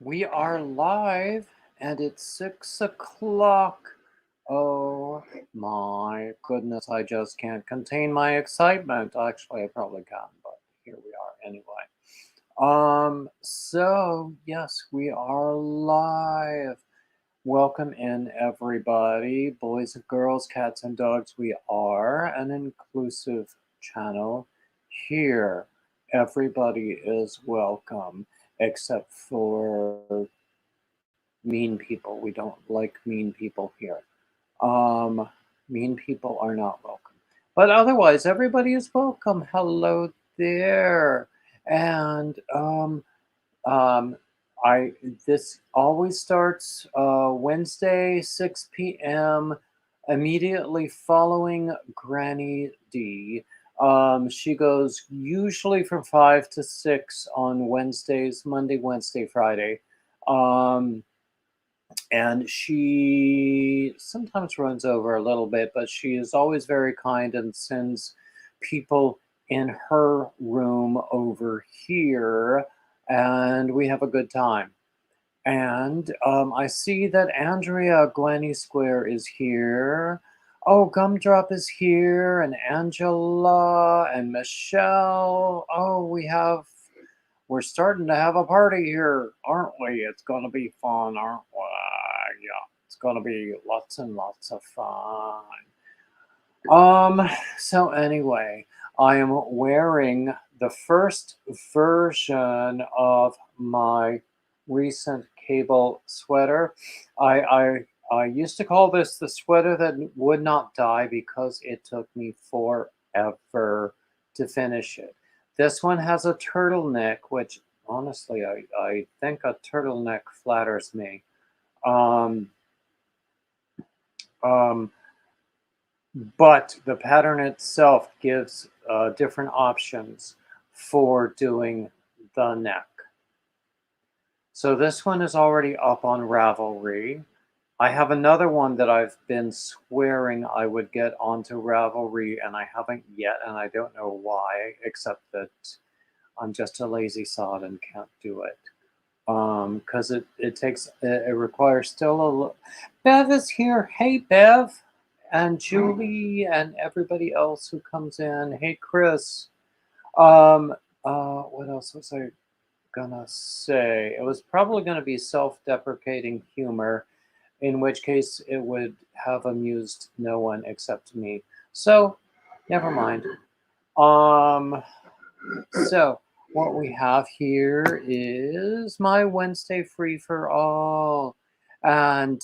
We are live and it's 6 o'clock. Oh my goodness, I just can't contain my excitement. Actually, I probably can, but here we are anyway. So yes, we are live. Welcome in everybody, boys and girls, cats and dogs. We are an inclusive channel here. Everybody is welcome except for mean people. We don't like mean people here. Um, Mean people are not welcome. But otherwise, everybody is welcome. Hello there. And um, I this always starts Wednesday, 6 p.m. immediately following Granny D. She goes usually from 5 to 6 on Wednesdays, Monday, Wednesday, Friday. Um, and she sometimes runs over a little bit, but she is always very kind and sends people in her room over here, and we have a good time. And I see that Andrea Glenny Square is here. Oh, Gumdrop is here, and Angela and Michelle. Oh, we're starting to have a party here, aren't we? It's going to be fun, aren't we? Yeah, it's going to be lots and lots of fun. So anyway, I am wearing the first version of my recent cable sweater. I used to call this the sweater that would not die because it took me forever to finish it. This one has a turtleneck, which honestly I think a turtleneck flatters me. Um, um, but the pattern itself gives different options for doing the neck. So this one is already up on Ravelry. I have another one that I've been swearing I would get onto Ravelry, and I haven't yet, and I don't know why, except that I'm just a lazy sod and can't do it. Because it requires still a Bev is here. Hey, Bev, and Julie, and everybody else who comes in. Hey, Chris. Um, what else was I gonna say? It was probably gonna be self-deprecating humor, in which case it would have amused no one except me. So, never mind. Um, so, what we have here is my Wednesday free for all. And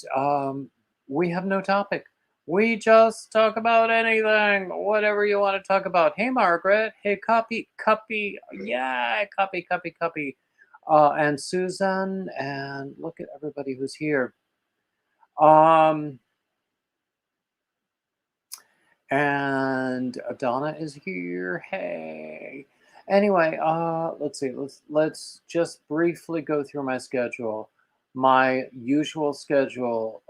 we have no topic. We just talk about anything, whatever you want to talk about. Hey, Margaret. Hey, Cuppy. Yeah, Cuppy. And Susan. And look at everybody who's here. Um, and Donna is here. Hey. Anyway, let's see. Let's just briefly go through my schedule. My usual schedule.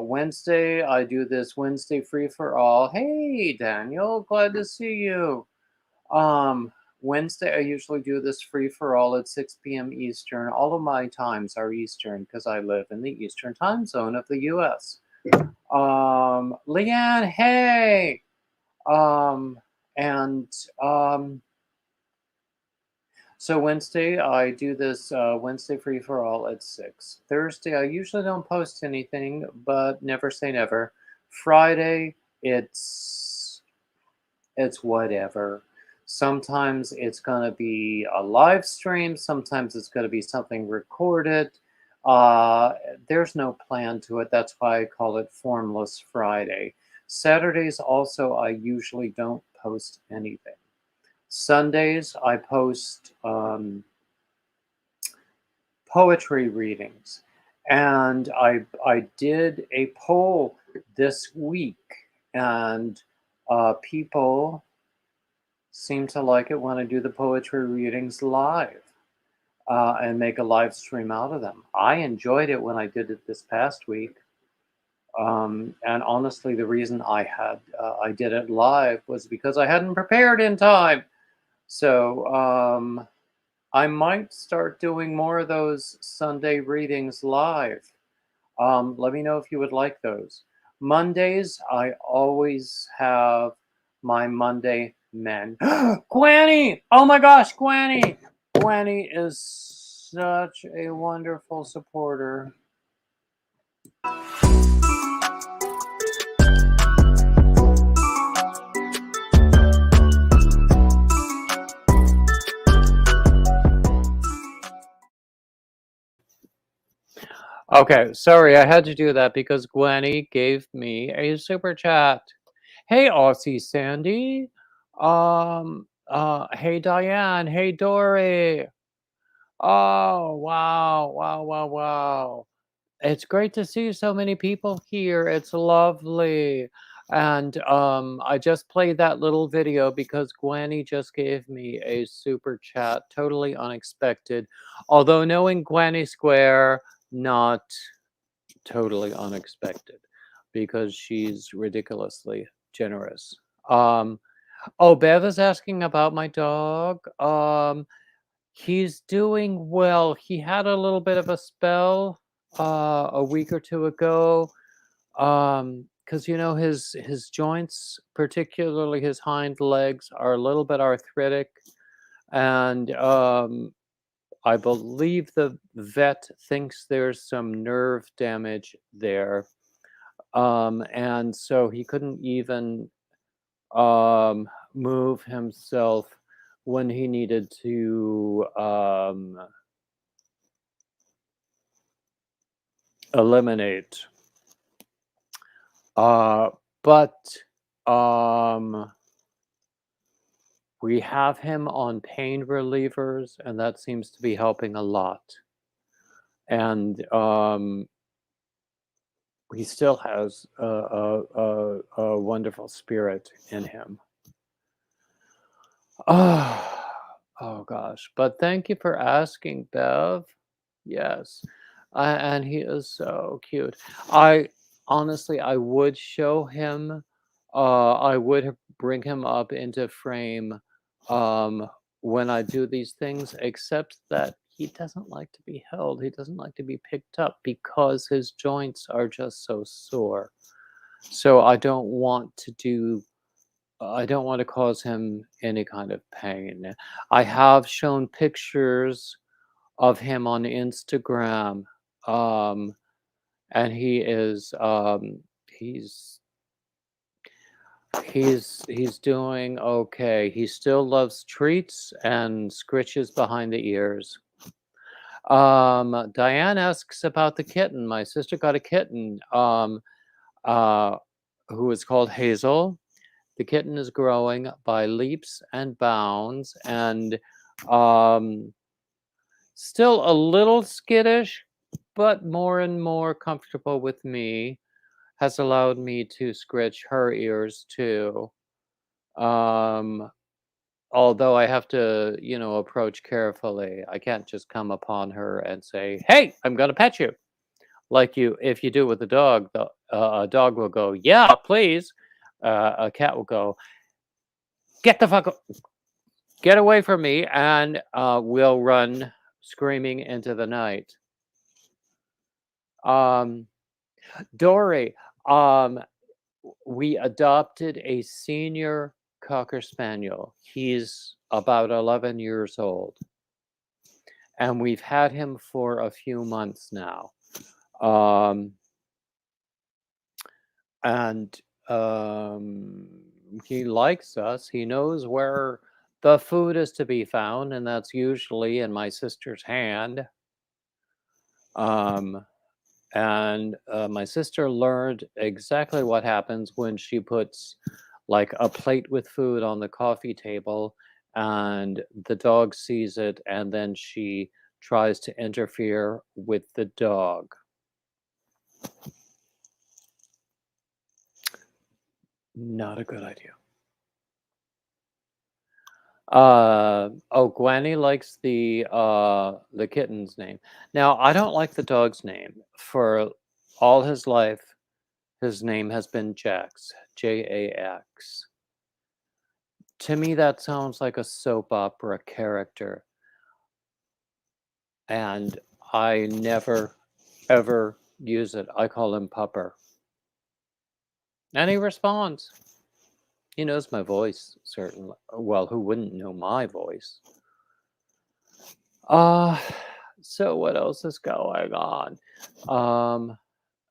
Wednesday, I do this Wednesday free for all. Hey, Daniel, glad to see you. Um, Wednesday, I usually do this free for all at 6 p.m. Eastern. All of my times are Eastern because I live in the Eastern time zone of the U.S. Leanne, hey. Um, and so Wednesday, I do this Wednesday free for all at 6. Thursday, I usually don't post anything, but never say never. Friday, it's whatever. Sometimes it's gonna be a live stream. Sometimes it's gonna be something recorded. Uh, there's no plan to it. That's why I call it Formless Friday. Saturdays also, I usually don't post anything. Sundays, I post poetry readings. And I did a poll this week, and people seem to like it when I do the poetry readings live and make a live stream out of them. I enjoyed it when I did it this past week. And honestly, the reason I did it live was because I hadn't prepared in time. So I might start doing more of those Sunday readings live. Let me know if you would like those. Mondays, I always have my Monday men. Granny! Oh my gosh, Granny! Granny is such a wonderful supporter. Okay, sorry, I had to do that because Gwenny gave me a super chat. Hey, Aussie Sandy. Hey, Diane. Hey, Dory. Oh, wow, wow, wow, wow. It's great to see so many people here. It's lovely. And I just played that little video because Gwenny just gave me a super chat, totally unexpected. Although knowing Gwenny Square, not totally unexpected because she's ridiculously generous. Um, oh, Bev is asking about my dog. He's doing well. He had a little bit of a spell a week or two ago because you know his joints, particularly his hind legs, are a little bit arthritic, and I believe the vet thinks there's some nerve damage there. And so he couldn't even move himself when he needed to eliminate. But we have him on pain relievers, and that seems to be helping a lot. And he still has a wonderful spirit in him. Oh gosh. But thank you for asking, Bev. Yes. And he is so cute. I honestly, I would show him, I would bring him up into frame when I do these things, except that he doesn't like to be held. He doesn't like to be picked up because his joints are just so sore. So I don't want to cause him any kind of pain. I have shown pictures of him on Instagram, um, and he's doing okay. He still loves treats and scritches behind the ears. Diane asks about the kitten. My sister got a kitten, uh, who is called Hazel. The kitten is growing by leaps and bounds, and um, still a little skittish, but more and more comfortable with me. Has allowed me to scratch her ears too. Um, Although I have to, approach carefully. I can't just come upon her and say, "Hey, I'm going to pet you." Like if you do with a dog, a dog will go, "Yeah, please." A cat will go, "Get the fuck, get away from me," and will run screaming into the night. Um, Dory, um, we adopted a senior Cocker Spaniel. He's about 11 years old, and we've had him for a few months now. Um, and he likes us. He knows where the food is to be found, and that's usually in my sister's hand. Um, and my sister learned exactly what happens when she puts like a plate with food on the coffee table and the dog sees it and then she tries to interfere with the dog. Not a good idea. Gwenny likes the kitten's name. Now, I don't like the dog's name. For all his life, his name has been Jax, Jax. To me, that sounds like a soap opera character. and I never, ever use it. I call him Pupper. And he responds. He knows my voice, certainly. Well, who wouldn't know my voice? Uh, so what else is going on?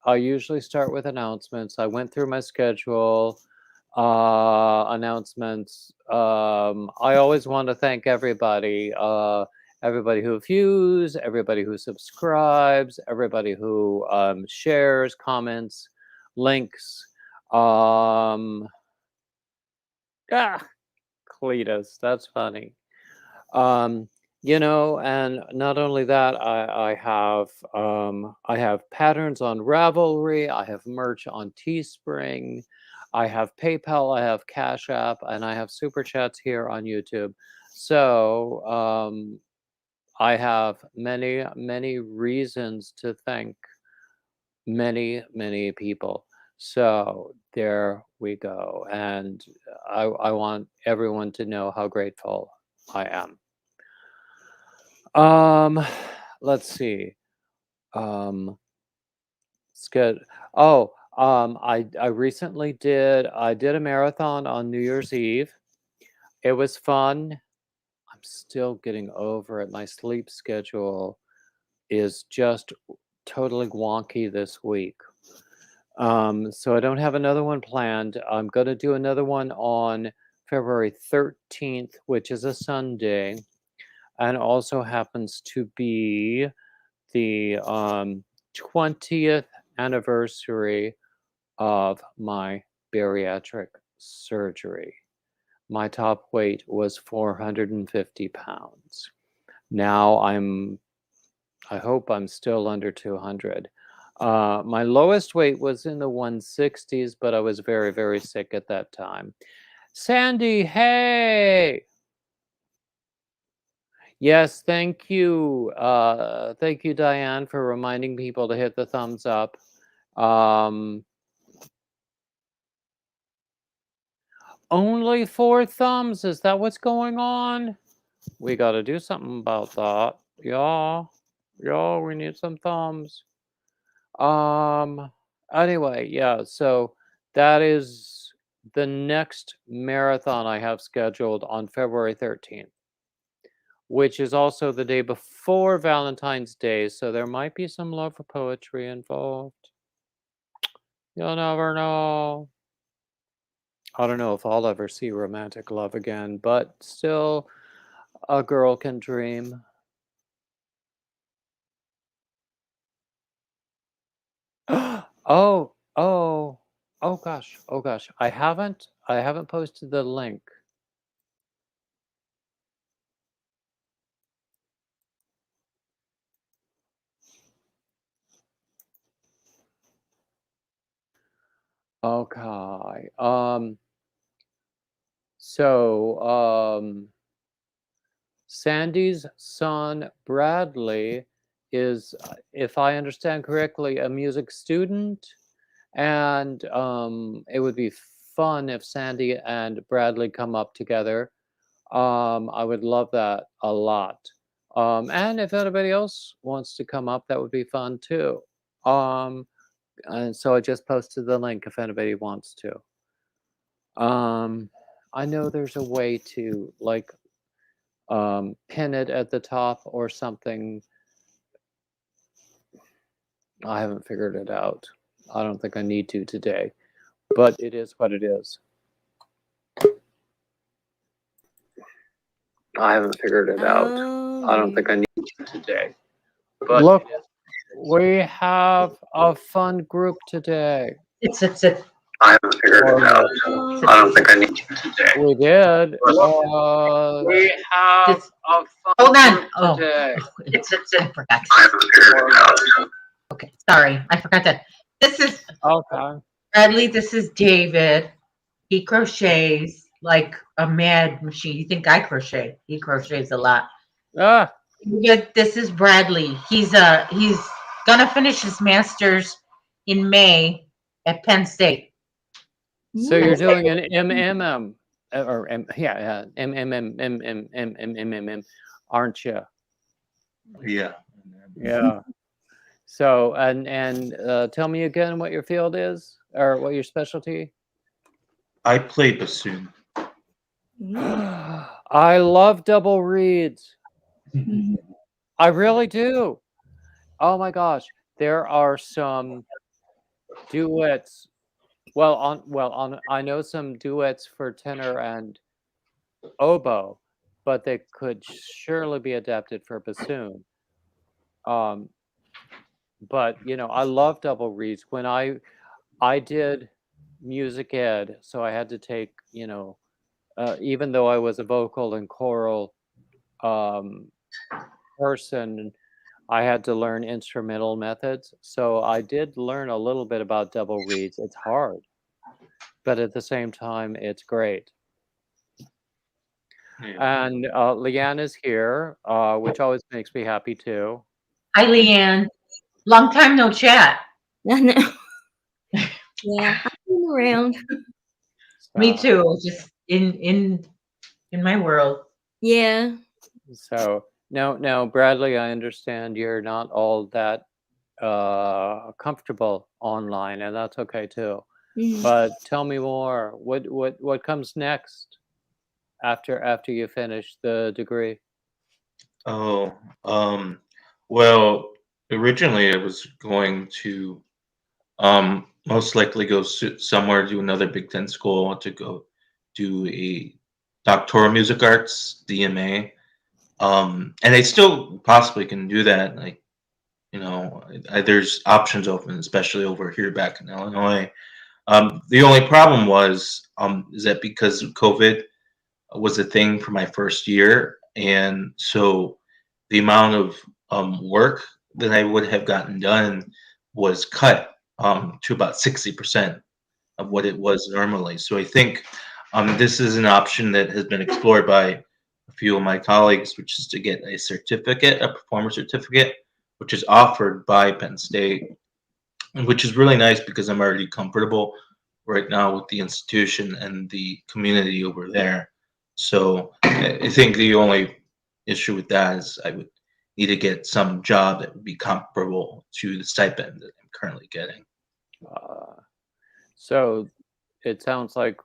I usually start with announcements. I went through my schedule. Announcements. I always want to thank everybody. Everybody who views, everybody who subscribes, everybody who shares, comments, links. Cletus, that's funny. You know, and not only that, I have patterns on Ravelry, I have merch on Teespring, I have PayPal, I have Cash App, and I have super chats here on YouTube. So I have many reasons to thank many people. So there we go, and I want everyone to know how grateful I am. Let's see. It's good. Oh, I recently did a marathon on New Year's Eve. It was fun. I'm still getting over it. My sleep schedule is just totally wonky this week. So I don't have another one planned. I'm going to do another one on February 13th, which is a Sunday, and also happens to be the 20th anniversary of my bariatric surgery. My top weight was 450 pounds. Now I hope I'm still under 200. My lowest weight was in the 160s, but I was very sick at that time. Sandy, hey! Yes, thank you. Thank you, Diane, for reminding people to hit the thumbs up. Only 4 thumbs. Is that what's going on? We got to do something about that. Yeah, we need some thumbs. Anyway, yeah, so that is the next marathon I have scheduled on February 13th, which is also the day before Valentine's Day, so there might be some love for poetry involved. You'll never know. I don't know if I'll ever see romantic love again, but still, a girl can dream. Oh, oh gosh, oh gosh. I haven't posted the link. Okay. So Sandy's son Bradley is, if I understand correctly, a music student, and it would be fun if Sandy and Bradley come up together. I would love that a lot. And if anybody else wants to come up, that would be fun too. And so I just posted the link if anybody wants to. I know there's a way to like pin it at the top or something. I haven't figured it out. I don't think I need to today, but it is what it is. I haven't figured it out. I don't think I need to today. But look, we have a fun group today. It's I haven't figured it out. I don't think I need to today. We did. We have a fun hold on. group today. It's I forgot. I haven't figured it out. Okay, sorry, I forgot that. This is Okay. Bradley. This is David. He crochets like a mad machine. You think I crochet? He crochets a lot. Ah. Yeah, this is Bradley. He's gonna finish his master's in May at Penn State. So you're doing an MMM or yeah, MMM, aren't you? Yeah. Yeah. So, tell me again what your field is or what your specialty. I play bassoon. I love double reeds. I really do. Oh my gosh, there are some duets. I know some duets for tenor and oboe, but they could surely be adapted for bassoon. Um, but I love double reeds. When I did music ed, so I had to take even though I was a vocal and choral um, person, I had to learn instrumental methods. So I did learn a little bit about double reeds. It's hard, but at the same time, it's great. Yeah. And Leanne is here, which always makes me happy too. Hi, Leanne. Long time no chat. I know. Yeah, I've been around. Me So, too. Just in my world. Yeah. so now, Bradley, I understand you're not all that comfortable online, and that's okay too. Mhm. But tell me more. What comes next after you finish the degree? Oh, well, originally I was going to most likely go somewhere, do another Big Ten school to go do a doctoral music arts DMA. And I still possibly can do that. Like, there's options open, especially over here back in Illinois. The only problem was is that because of COVID was a thing for my first year, and so the amount of work that I would have gotten done was cut to about 60% of what it was normally. So I think this is an option that has been explored by a few of my colleagues, which is to get a certificate, a performance certificate, which is offered by Penn State, which is really nice because I'm already comfortable right now with the institution and the community over there. So I think the only issue with that is I would need to get some job that would be comparable to the stipend that I'm currently getting. Uh, so it sounds like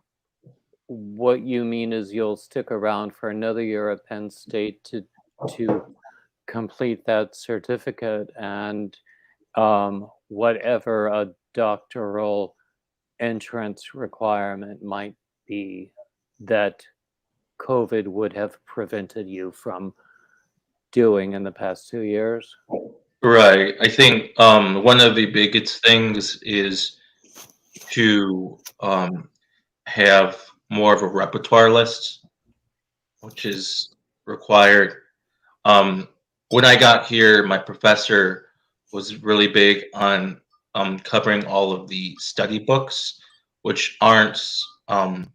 what you mean is you'll stick around for another year at Penn State to complete that certificate and whatever a doctoral entrance requirement might be that COVID would have prevented you from doing in the past 2 years. Right. I think one of the biggest things is to have more of a repertoire list, which is required. Um, when I got here, my professor was really big on covering all of the study books, which aren't um,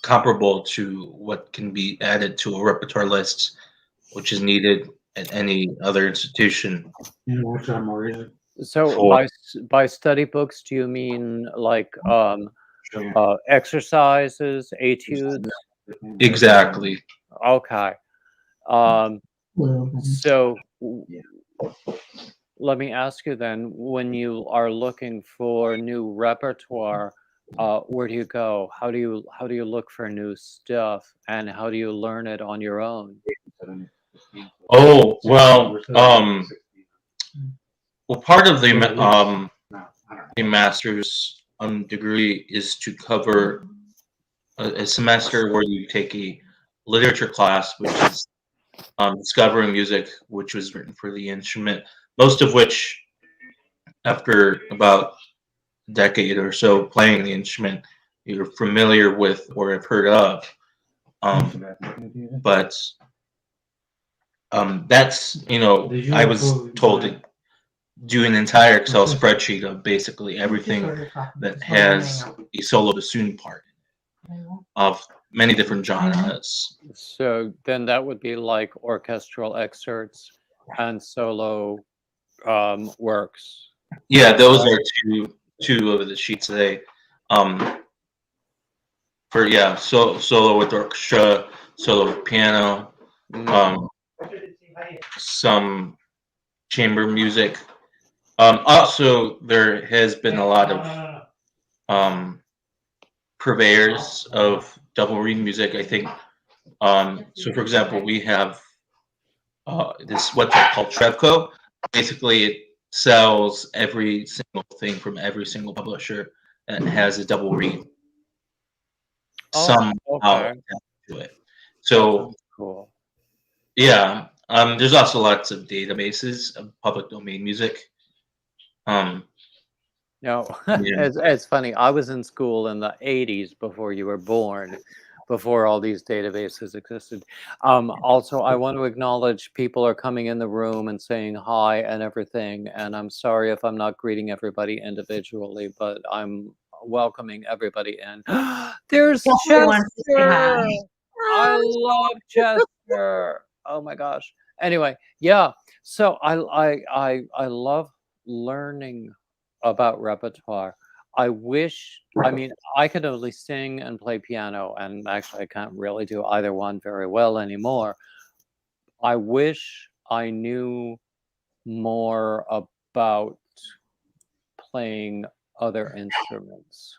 comparable to what can be added to a repertoire list, which is needed at any other institution So for. by study books, do you mean like exercises, etudes? Exactly. Okay. Um, so let me ask you then, when you are looking for new repertoire, where do you go? How do you look for new stuff, and how do you learn it on your own? Oh well, part of the master's degree is to cover a semester where you take a literature class, which is discovering music, which was written for the instrument. Most of which, after about a decade or so playing the instrument, you're familiar with or have heard of. But that's I was told to do an entire Excel spreadsheet of basically everything that has a solo bassoon part of many different genres. So then that would be like orchestral excerpts and solo works. Yeah, those are two of the sheets today. For solo with orchestra, solo with piano, Mm. some chamber music. Also, there has been a lot of purveyors of double reed music. I think. So, for example, we have this website called Trevco. Basically, it sells every single thing from every single publisher that has a double reed somehow attached to it. So, Cool. yeah, there's also lots of databases of public domain music. No, Yeah. it's funny. I was in school in the 80s before you were born, before all these databases existed. Also, I want to acknowledge people are coming in the room and saying hi and everything. And I'm sorry if I'm not greeting everybody individually, but I'm welcoming everybody in. There's Somebody wants to say Chester. hi. I love Chester. Oh my gosh. Anyway, yeah. So I love learning about repertoire. I mean, I could only sing and play piano, and actually, I can't really do either one very well anymore. I wish I knew more about playing other instruments.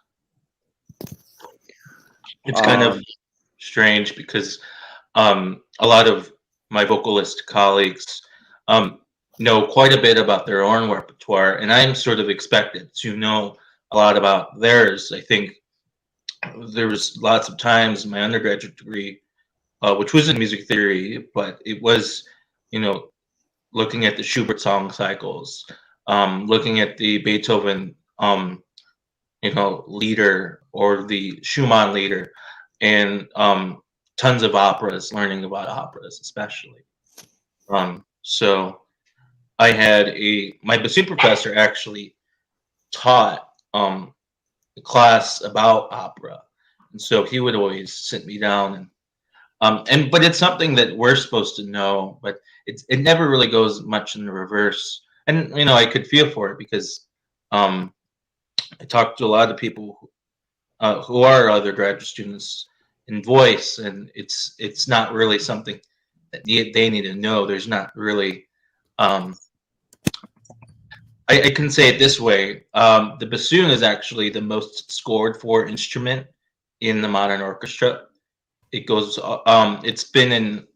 It's kind of strange because a lot of my vocalist colleagues know quite a bit about their own repertoire, and I'm sort of expected to know a lot about theirs. I think there was lots of times in my undergraduate degree, which was in music theory, but it was, you know, looking at the Schubert song cycles, looking at the Beethoven, leader or the Schumann leader, and tons of operas, learning about operas especially. So I had my bassoon professor actually taught a class about opera, and so he would always sit me down but it's something that we're supposed to know, but it never really goes much in the reverse. And I could feel for it because I talked to a lot of people who are other graduate students in voice, and it's not really something that they need to know. There's not really. I can say it this way: the bassoon is actually the most scored for instrument in the modern orchestra. It goes. It's been in.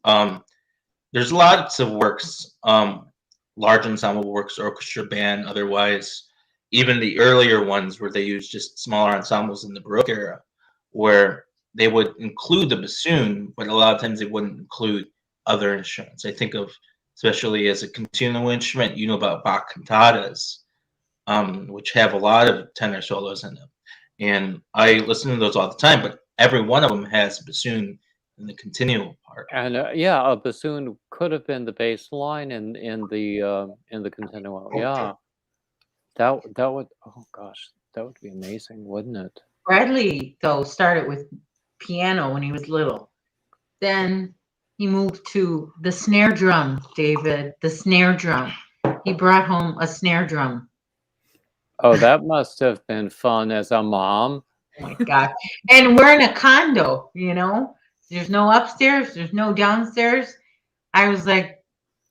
There's lots of works, large ensemble works, orchestra, band, otherwise. Even the earlier ones where they used just smaller ensembles in the Baroque era, where they would include the bassoon, but a lot of times they wouldn't include other instruments. I think of, especially as a continuo instrument, about Bach cantatas, which have a lot of tenor solos in them. And I listen to those all the time, but every one of them has bassoon in the continual part. And yeah, a bassoon could have been the bass line in the continuo. Yeah, that would. Oh gosh, that would be amazing, wouldn't it? Bradley, though, started with piano when he was little. Then he moved to the snare drum, David, the snare drum. He brought home a snare drum. Oh, that must have been fun as a mom. Oh my God. And we're in a condo, There's no upstairs, there's no downstairs. I was like,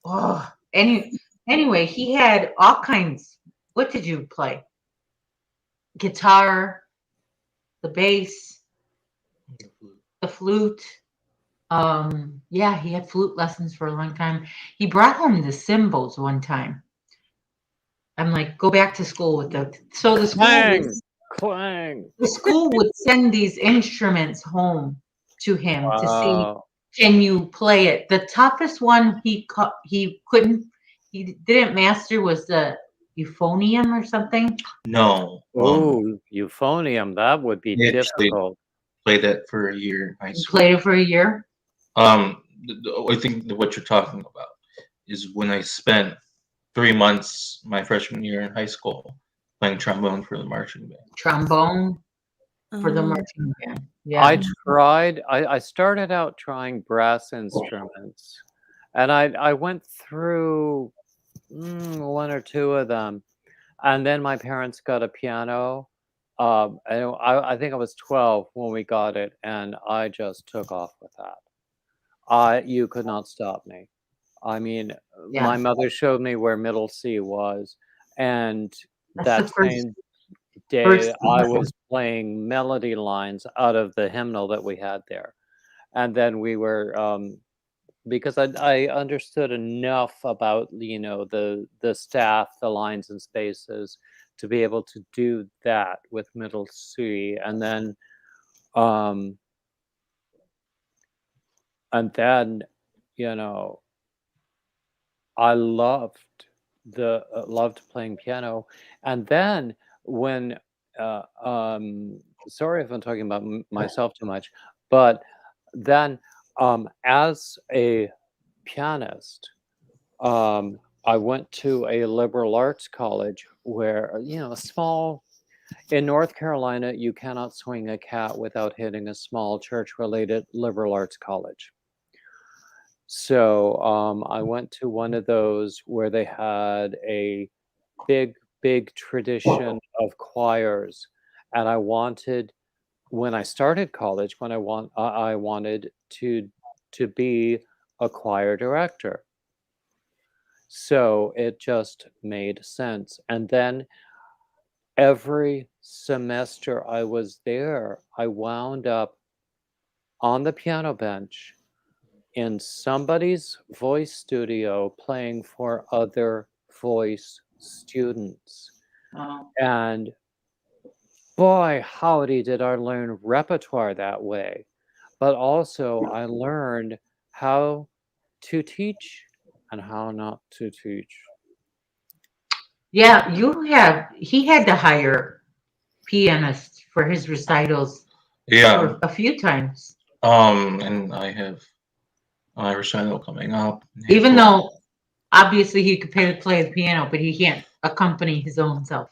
oh. Anyway, he had all kinds. What did you play? Guitar, the bass, the flute. Yeah, he had flute lessons for a long time. He brought home the cymbals one time. I'm like, go back to school with the Clang. The school would send these instruments home to him to see, can you play it? The toughest one he didn't master was the euphonium or something. No. Oh, euphonium. That would be difficult. Played that for a year in high You school. played it for a year? I think what you're talking about is when I spent 3 months my freshman year in high school playing trombone for the marching band. Trombone for the marching band. Yeah. I started out trying brass instruments, and I went through one or two of them, and then my parents got a piano. And I think I was 12 when we got it, and I just took off with that. You could not stop me. I mean, Yeah. my mother showed me where middle C was, and That's that the first same day first I lesson. was playing melody lines out of the hymnal that we had there. And then we were because I understood enough about, you know, the staff, the lines and spaces to be able to do that with middle C. Um and then, you know, I loved playing piano. And then when sorry if I'm talking about myself too much, but then as a pianist, I went to a liberal arts college where, you know, a small in North Carolina, you cannot swing a cat without hitting a small church-related liberal arts college. So I went to one of those where they had a big tradition of choirs, and I wanted when I started college, when I wanted to be a choir director. So it just made sense. And then every semester I was there, I wound up on the piano bench in somebody's voice studio playing for other voice students. Oh. And boy, howdy, did I learn repertoire that way. But also, I learned how to teach and how not to teach. Yeah, he had to hire pianists for his recitals Yeah. for a few times. And I have my recital coming up. in Even April. though obviously he could play the piano, but he can't accompany his own self.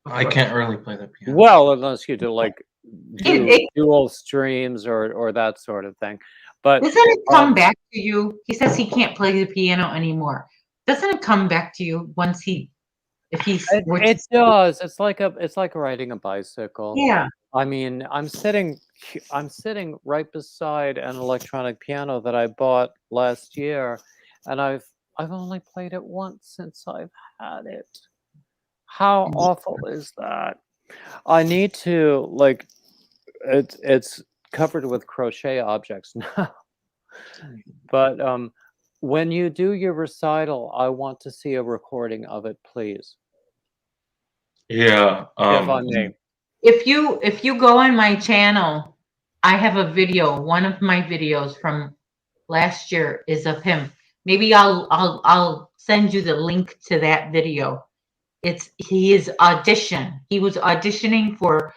I can't really play the piano. Well, unless you do like It- dual streams or that sort of thing. But Doesn't it come back to you? He says he can't play the piano anymore. Doesn't it come back to you once if he's it does. It's like riding a bicycle. Yeah. I mean, I'm sitting right beside an electronic piano that I bought last year, and I've only played it once since I've had it. How awful is that? I need to like it's covered with crochet objects now. But when you do your recital, I want to see a recording of it, please. Yeah. If I may. If you go on my channel, I have a video. One of my videos from last year is of him. Maybe I'll send you the link to that video. His audition. He was auditioning for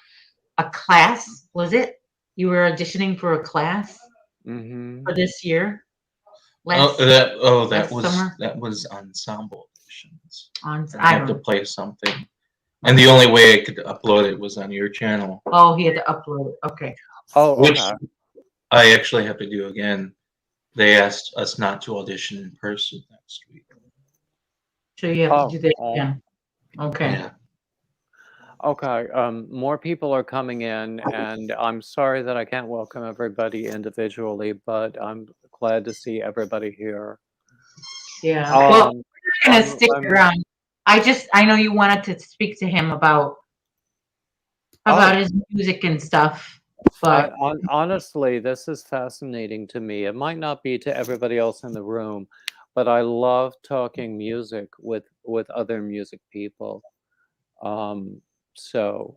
a class. Was it? You were auditioning for a class for this year? That summer? was ensemble auditions. I have don't to know. play something. And the only way I could upload it was on your channel. Oh, he had to upload it. Okay. Oh, Which okay. I actually have to do again. They asked us not to audition in person next week. So you have to do that again. Okay. Yeah. Okay. More people are coming in, and I'm sorry that I can't welcome everybody individually, but I'm glad to see everybody here. Yeah. Well, we're not gonna stick I'm- around. I know you wanted to speak to him about his music and stuff, but honestly, this is fascinating to me. It might not be to everybody else in the room, but I love talking music with other music people. So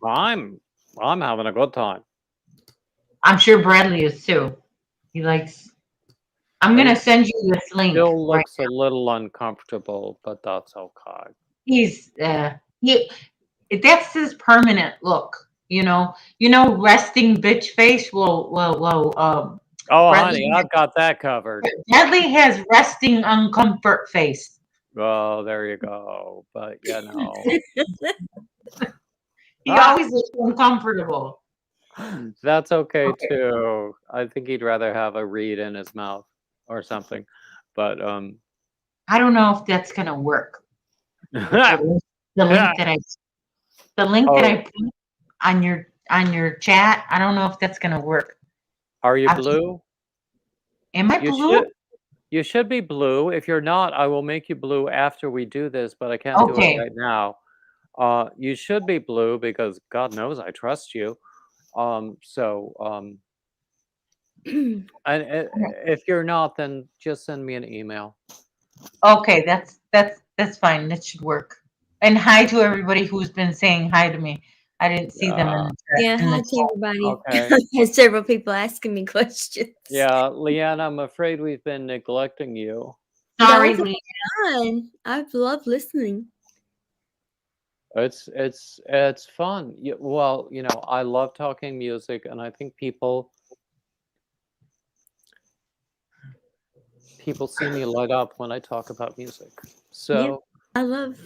I'm having a good time. I'm sure Bradley is too. He likes. I'm gonna send you this link. Still looks a little uncomfortable, but that's okay. He's that's his permanent look. You know, resting bitch face. Oh, Bradley honey, I've got that covered. Bradley has resting uncomfort face. Oh, there you go. But you know, He always looks uncomfortable. that's okay too. I think he'd rather have a reed in his mouth or something. But I don't know if that's gonna work. The link that I put on your chat. I don't know if that's gonna work. Are you blue? Am I blue? You should be blue. If you're not, I will make you blue after we do this, but I can't do it Okay. right now. You should be blue because God knows I trust you. And if you're not, then just send me an email. Okay, that's fine. That should work. And hi to everybody who's been saying hi to me. I didn't see them in Yeah, in hi the to everybody. Okay. I had several people asking me questions. Yeah, Leanne, I'm afraid we've been neglecting you. Sorry, No, Lee. fine. I've loved listening. It's fun. Well, I love talking music, and I think people see me light up when I talk about music. So, I love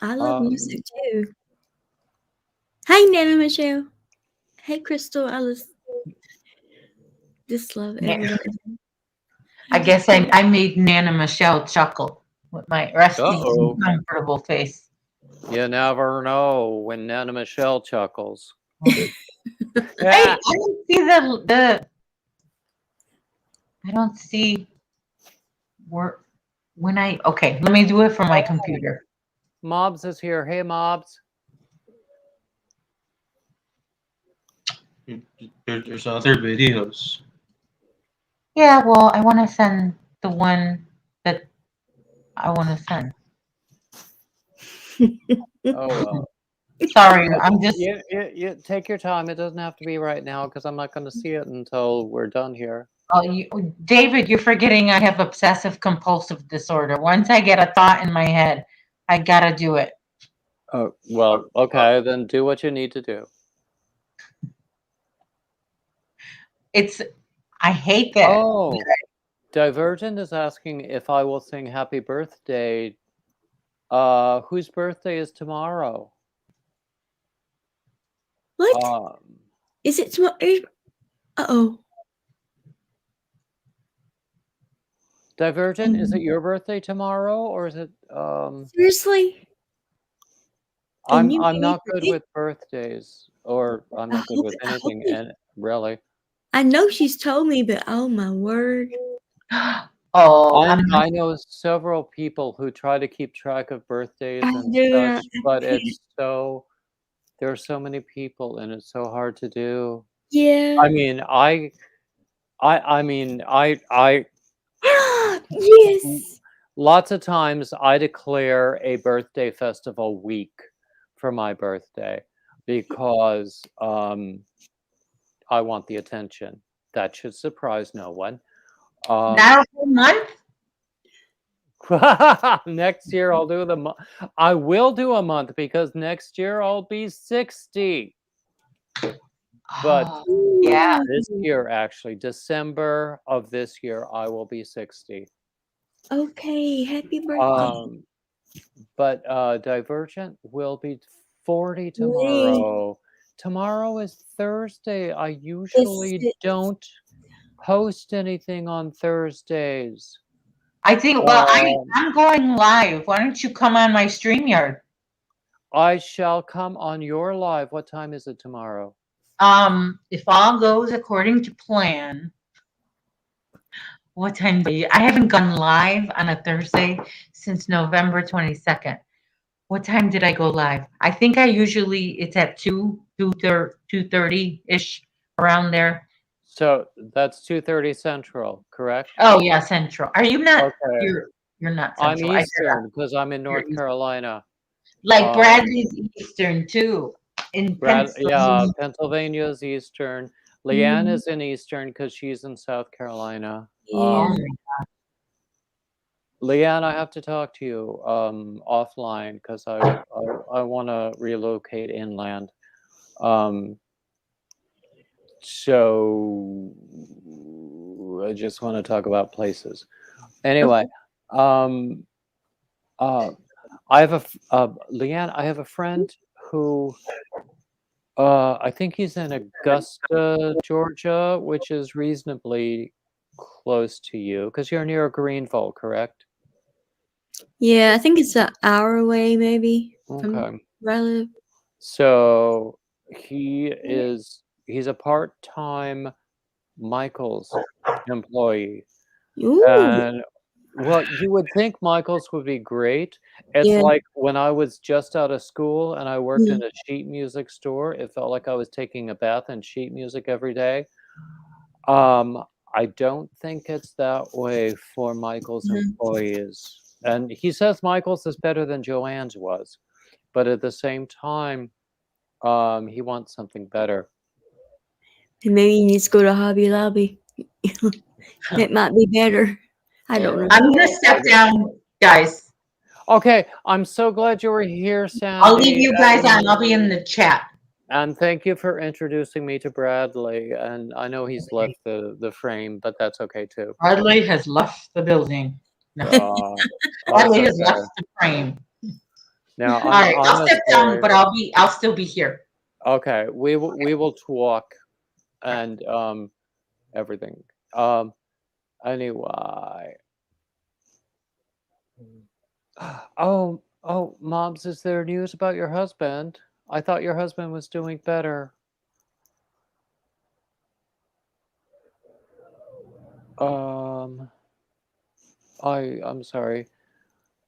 um, music too. Hi, Nana Michelle. Hey, Crystal. I just love Yeah. everybody. I guess I made Nana Michelle chuckle with my resting, Uh-oh. comfortable face. You never know when Nana Michelle chuckles. Hey, I don't see the. I don't see where when I. Okay, let me do it from my computer. Mobs is here. Hey, Mobs. There's other videos. Yeah, well, I want to send the one that I want to send. Oh, well. Sorry, I'm just. You take your time. It doesn't have to be right now because I'm not going to see it until we're done here. Oh, David, you're forgetting I have obsessive compulsive disorder. Once I get a thought in my head, I gotta do it. Oh, well, okay, then do what you need to do. I hate that. Oh, Divergent is asking if I will sing happy birthday. Whose birthday is tomorrow? What? Is it tomorrow? Uh-oh. Divergent, is it your birthday tomorrow, or is it Seriously? I'm not good with birthdays, or I'm not good with anything, and really. I know she's told me, but oh my word. Oh, I know several people who try to keep track of birthdays and such, but there are so many people, and it's so hard to do. Yeah. I mean, I Yes. lots of times I declare a birthday festival week for my birthday because I want the attention. That should surprise no one. Not a whole month? Next year I'll do I will do a month because next year I'll be 60. But yeah. this year, actually, December of this year, I will be 60. Okay, happy birthday. But Divergent will be 40 tomorrow. Tomorrow is Thursday. I usually don't post anything on Thursdays. I think, well, I'm going live. Why don't you come on my StreamYard? I shall come on your live. What time is it tomorrow? If all goes according to plan, what time do you? I haven't gone live on a Thursday since November 22nd. What time did I go live? I think it's at 2:30-ish, around there. So that's 2:30 Central, correct? Oh yeah, Central. Are you not? Okay. You're not I'm Central. Eastern because I'm in North Carolina. Like Bradley's Eastern too. In Yeah, Pennsylvania's Eastern. Leanne is in Eastern because she's in South Carolina. Yeah. Leanne, I have to talk to you offline because I want to relocate inland. So I just want to talk about places. Anyway, I have Leanne, I have a friend who I think he's in Augusta, Georgia, which is reasonably close to you because you're near Greenville, correct? Yeah, I think it's an hour away, maybe. Okay. From where I live. So he's a part-time Michael's employee. Ooh. And well, you would think Michael's would be great. It's Yeah. like when I was just out of school and I worked Mhm. in a sheet music store, it felt like I was taking a bath in sheet music every day. I don't think it's that way for Michael's Mhm. employees. And he says Michael's is better than Joanne's was, but at the same time, he wants something better. And maybe he needs to go to Hobby Lobby. That might be better. I don't know. I'm gonna step down, guys. Okay, I'm so glad you were here, I'll leave Sandy. you guys on. I'll be in the chat. And thank you for introducing me to Bradley. And I know he's left the frame, but that's okay too. Bradley has left the building. No, Bradley That's has okay. left the frame. Now, All right, I'll step down, honestly, but I'll still be here. okay, we will talk and everything. Anyway. Oh, Moms, is there news about your husband? I thought your husband was doing better. I'm sorry.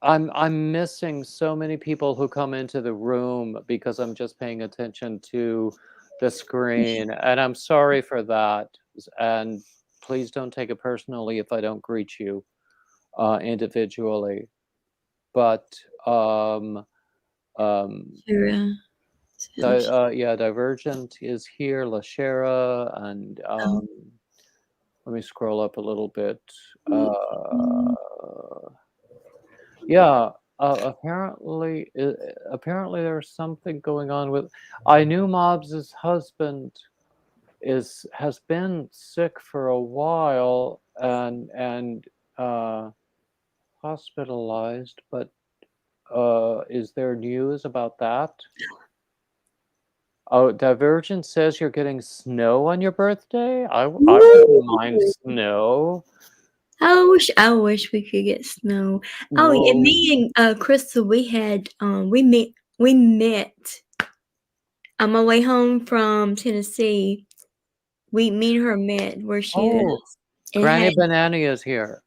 I'm missing so many people who come into the room because I'm just paying attention to the screen, and I'm sorry for that. And please don't take it personally if I don't greet you individually. But Sure. yeah, Divergent is here, Lashera, and let me scroll up a little bit. Yeah, apparently there's something going on with. I knew Mobs's husband has been sick for a while and hospitalized, but is there news about that? Oh, Divergent says you're getting snow on your birthday. I wouldn't mind snow. I wish we could get snow. Oh, yeah, Whoa. me and Crystal, we met on my way home from Tennessee. Me and her met where she Oh, is. And Granny had, Banana is here.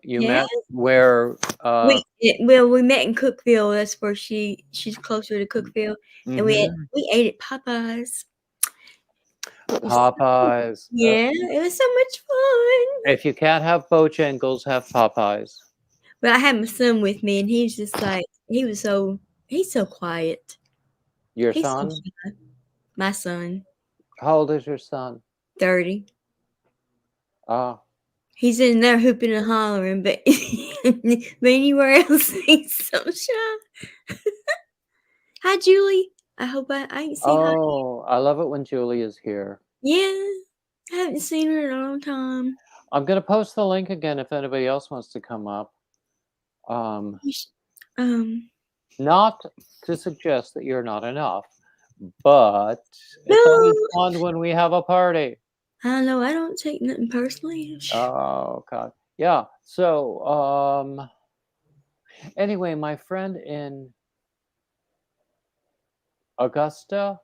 You yeah, met where? we met in Cookville. That's where she's closer to Cookville, and Mhm. we ate at Popeyes. It was Popeyes. yeah, it was so much fun. If you can't have Bojangles, have Popeyes. But I had my son with me, and he's just like he's so quiet. Your He's so son? shy. My son, How old is your son? 30. Ah, He's in there hooping and hollering, but but anywhere else, he's so shy. Hi, Julie. I hope I ain't seen her. oh, I love it when Julie is here. Yeah, I haven't seen her in a long time. I'm gonna post the link again if anybody else wants to come up. Um, Um, Not to suggest that you're not enough, but it's no, always fun when we have a party. I don't know. I don't take nothing personally. Oh God, yeah. So, anyway, my friend in Augusta,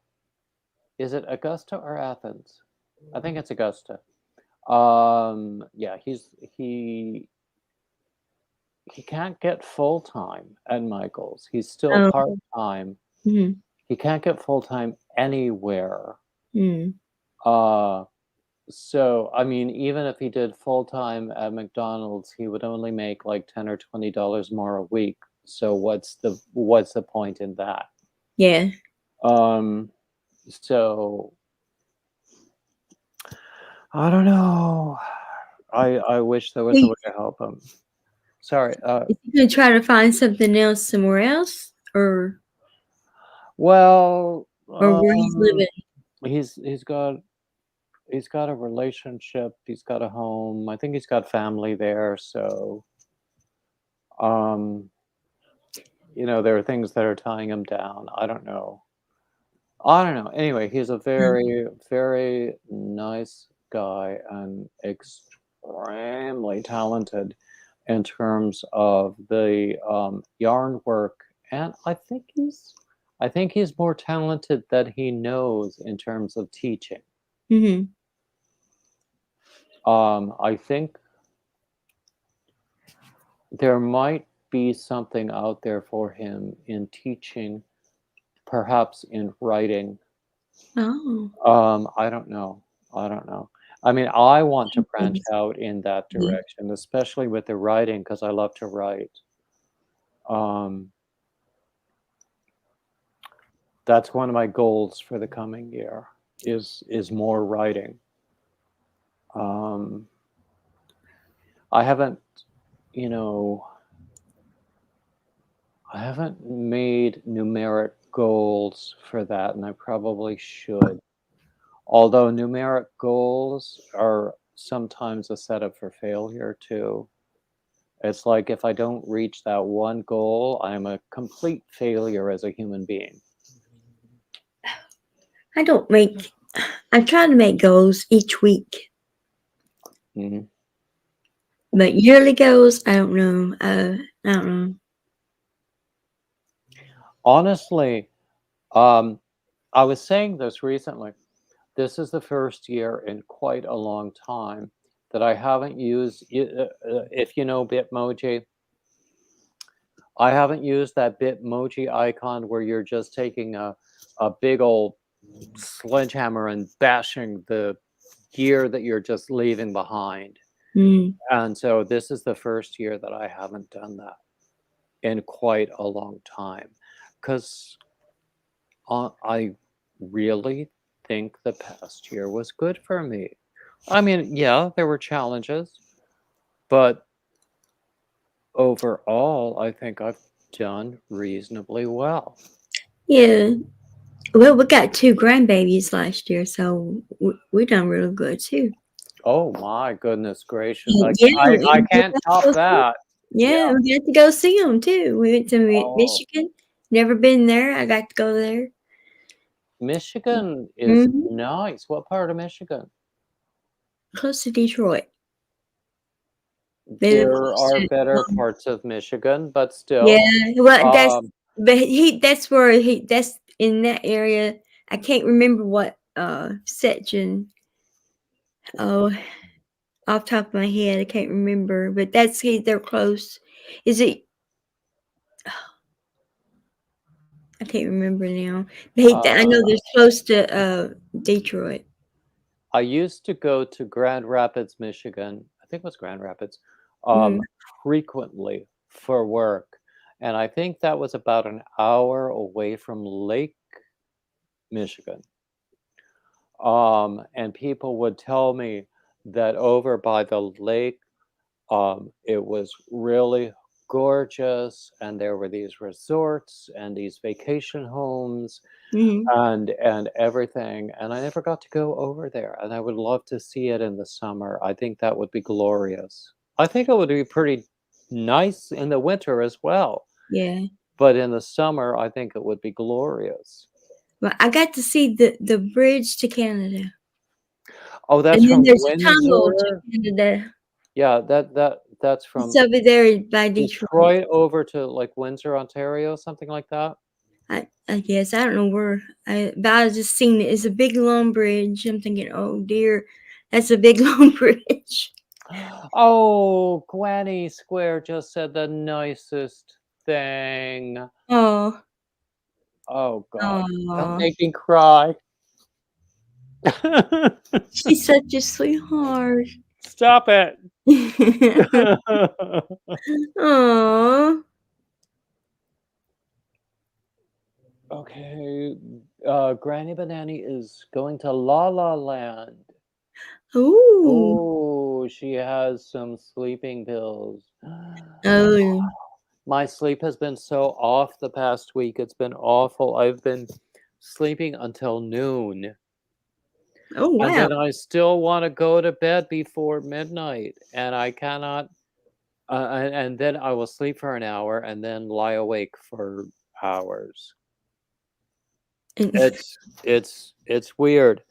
is it Augusta or Athens? I think it's Augusta. Yeah, he can't get full time at Michael's. He's still Oh, part time. mhm, He can't get full time anywhere. mm. So I mean, even if he did full time at McDonald's, he would only make like $10 or $20 more a week. So what's the point in that? Yeah. So I don't know. I wish there was a way to help him. Sorry. Is he gonna try to find something else somewhere else, or Well, where he's living? he's got a relationship. He's got a home. I think he's got family there. So, there are things that are tying him down. I don't know. Anyway, he's a very, very nice guy and extremely talented in terms of the yarn work, and I think he's more talented than he knows in terms of teaching. Mm-hmm. I think there might be something out there for him in teaching, perhaps in writing. Oh. I don't know. I don't know. I mean, I want to branch out in that Yeah. direction, especially with the writing, because I love to write. Um, that's one of my goals for the coming year is more writing. Um, I haven't, you know, I haven't made numeric goals for that, and I probably should. Although numeric goals are sometimes a setup for failure too. It's like if I don't reach that one goal, I'm a complete failure as a human being. I try to make goals each week, Mhm. but yearly goals, I don't know. I don't know. Honestly, I was saying this recently. This is the first year in quite a long time that I haven't used, if you know Bitmoji, I haven't used that Bitmoji icon where you're just taking a big old sledgehammer and bashing the gear that you're just leaving behind. Mm. And so this is the first year that I haven't done that in quite a long time, because I really think the past year was good for me. I mean, yeah, there were challenges, but overall, I think I've done reasonably well. Yeah. Well, we got 2 grandbabies last year, so we done really good too. Oh my goodness gracious! Yeah, I and we can't got to top go see. that. Yeah, we got to go see them too. We went to Oh, Michigan. Never been there. I got to go there. Michigan is Hmm. nice. What part of Michigan? Close to Detroit. They live There close are to. better parts of Michigan, but Yeah, still, well, um, that's where that's in that area. I can't remember what section. Oh, off the top of my head, I can't remember. But they're close. Is it? I can't remember now. I know uh, they're close to Detroit. I used to go to Grand Rapids, Michigan. I think it was Grand Rapids, Mm. frequently for work, and I think that was about an hour away from Lake Michigan. And people would tell me that over by the lake, it was really gorgeous, and there were these resorts and these vacation homes Hmm. and everything. And I never got to go over there, and I would love to see it in the summer. I think that would be glorious. I think it would be pretty nice in the winter as well, Yeah. but in the summer, I think it would be glorious. Well, I got to see the bridge to Canada, Oh, that's and then from there's a tunnel to Windsor. Canada. Yeah, that's It's from over there by Detroit. Detroit over to like Windsor, Ontario, something like that. I guess I don't know where. But I just seen it. It's a big long bridge. I'm thinking, oh dear, that's a big long bridge. Oh, Granny Square just said the nicest thing. Oh, Oh God, don't oh, make me cry. she's such a sweetheart. Stop it. Oh, Okay, Granny Banani is going to La La Land. ooh, Oh, she has some sleeping pills. oh, My sleep has been so off the past week. It's been awful. I've been sleeping until noon, oh and wow. then I still want to go to bed before midnight, and I cannot. And then I will sleep for an hour and then lie awake for hours. It's weird.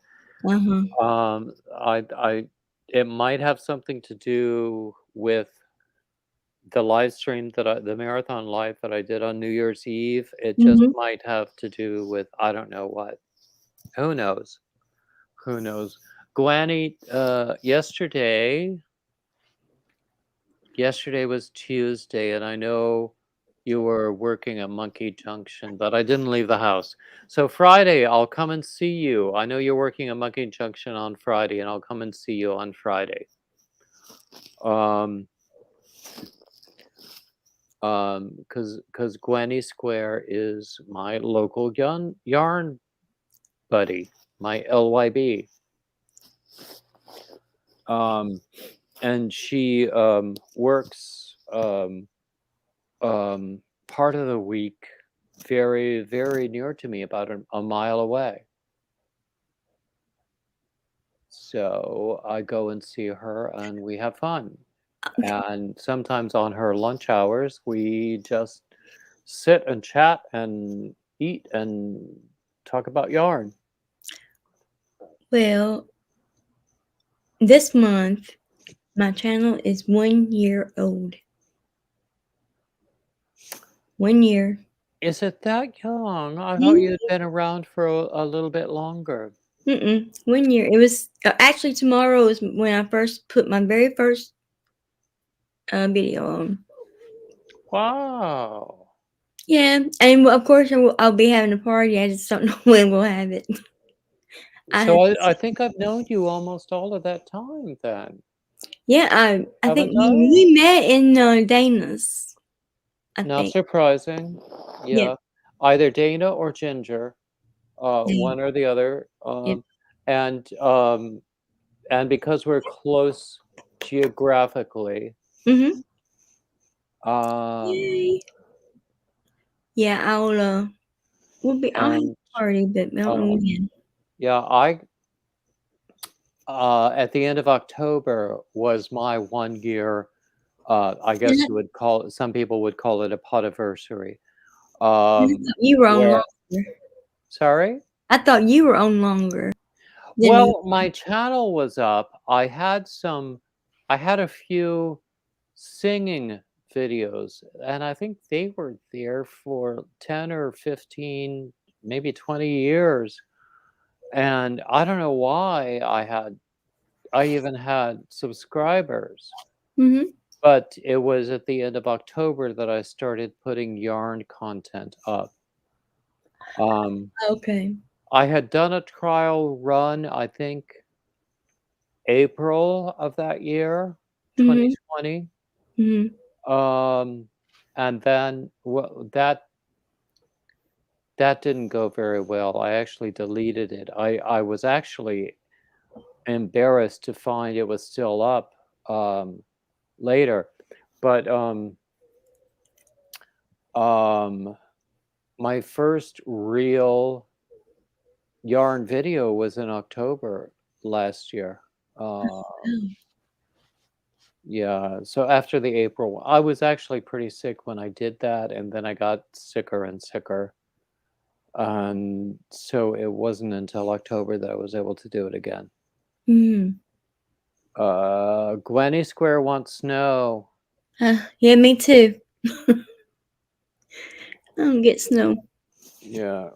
Uh-huh. I it might have something to do with the live stream the marathon live that I did on New Year's Eve. It just Mhm. might have to do with I don't know what. Who knows? Who knows? Granny, yesterday Yesterday was Tuesday, and I know you were working at Monkey Junction, but I didn't leave the house. So Friday, I'll come and see you. I know you're working at Monkey Junction on Friday, and I'll come and see you on Friday. Because Gwenny Square is my local yarn buddy, my LYB. And she works part of the week very, very near to me, about a mile away. So I go and see her, and we have fun. And sometimes on her lunch hours, we just sit and chat and eat and talk about yarn. Well, this month, my channel is 1 year old. 1 year. Is it that young? I Yeah. thought you had been around for a little bit longer. 1 year. It was actually tomorrow is when I first put my very first video on. Wow. Yeah, and of course I'll be having a party. I just don't know when we'll have it. So I think I've known you almost all of that time then. Yeah, I think Haven't I? we met in Dana's. I Not think. surprising. Yeah. Yeah. Either Dana or Ginger. One or the other. Yep. And because we're close geographically, Mm-hmm. um, Yeah, I'll have a party, but I don't know when. yeah, at the end of October was my 1 year. I guess you would call it, some people would call it a podiversary. You were on longer. Sorry? I thought you were on longer. Well, my channel was up. I had a few singing videos, and I think they were there for 10 or 15, maybe 20 years. And I don't know why I even had subscribers. Mm-hmm. But it was at the end of October that I started putting yarn content up. Okay. I had done a trial run, I think, April of that year, 2020. Mm-hmm. And then that didn't go very well. I actually deleted it. I was actually embarrassed to find it was still up later. But my first real yarn video was in October last year. Yeah, so after the April one, I was actually pretty sick when I did that, and then I got sicker and sicker. And so it wasn't until October that I was able to do it again. Gwenny Square wants snow. Yeah, me too. I don't get snow. Yeah.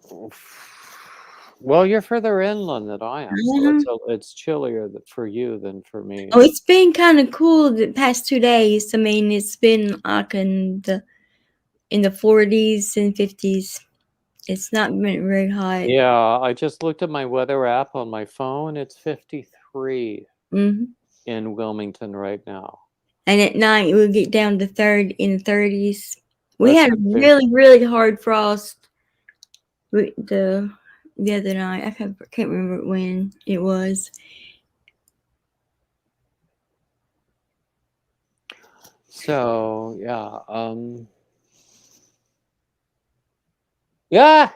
Well, you're further inland than I am, so it's chillier for you than for me. Oh, it's been kind of cool the past 2 days. I mean, it's been like in the 40s and 50s. It's not been very hot. Yeah, I just looked at my weather app on my phone. It's 53 in Wilmington right now. And at night we'll get down to in the 30s. We had a really, really hard frost the other night. I can't remember when it was. So yeah.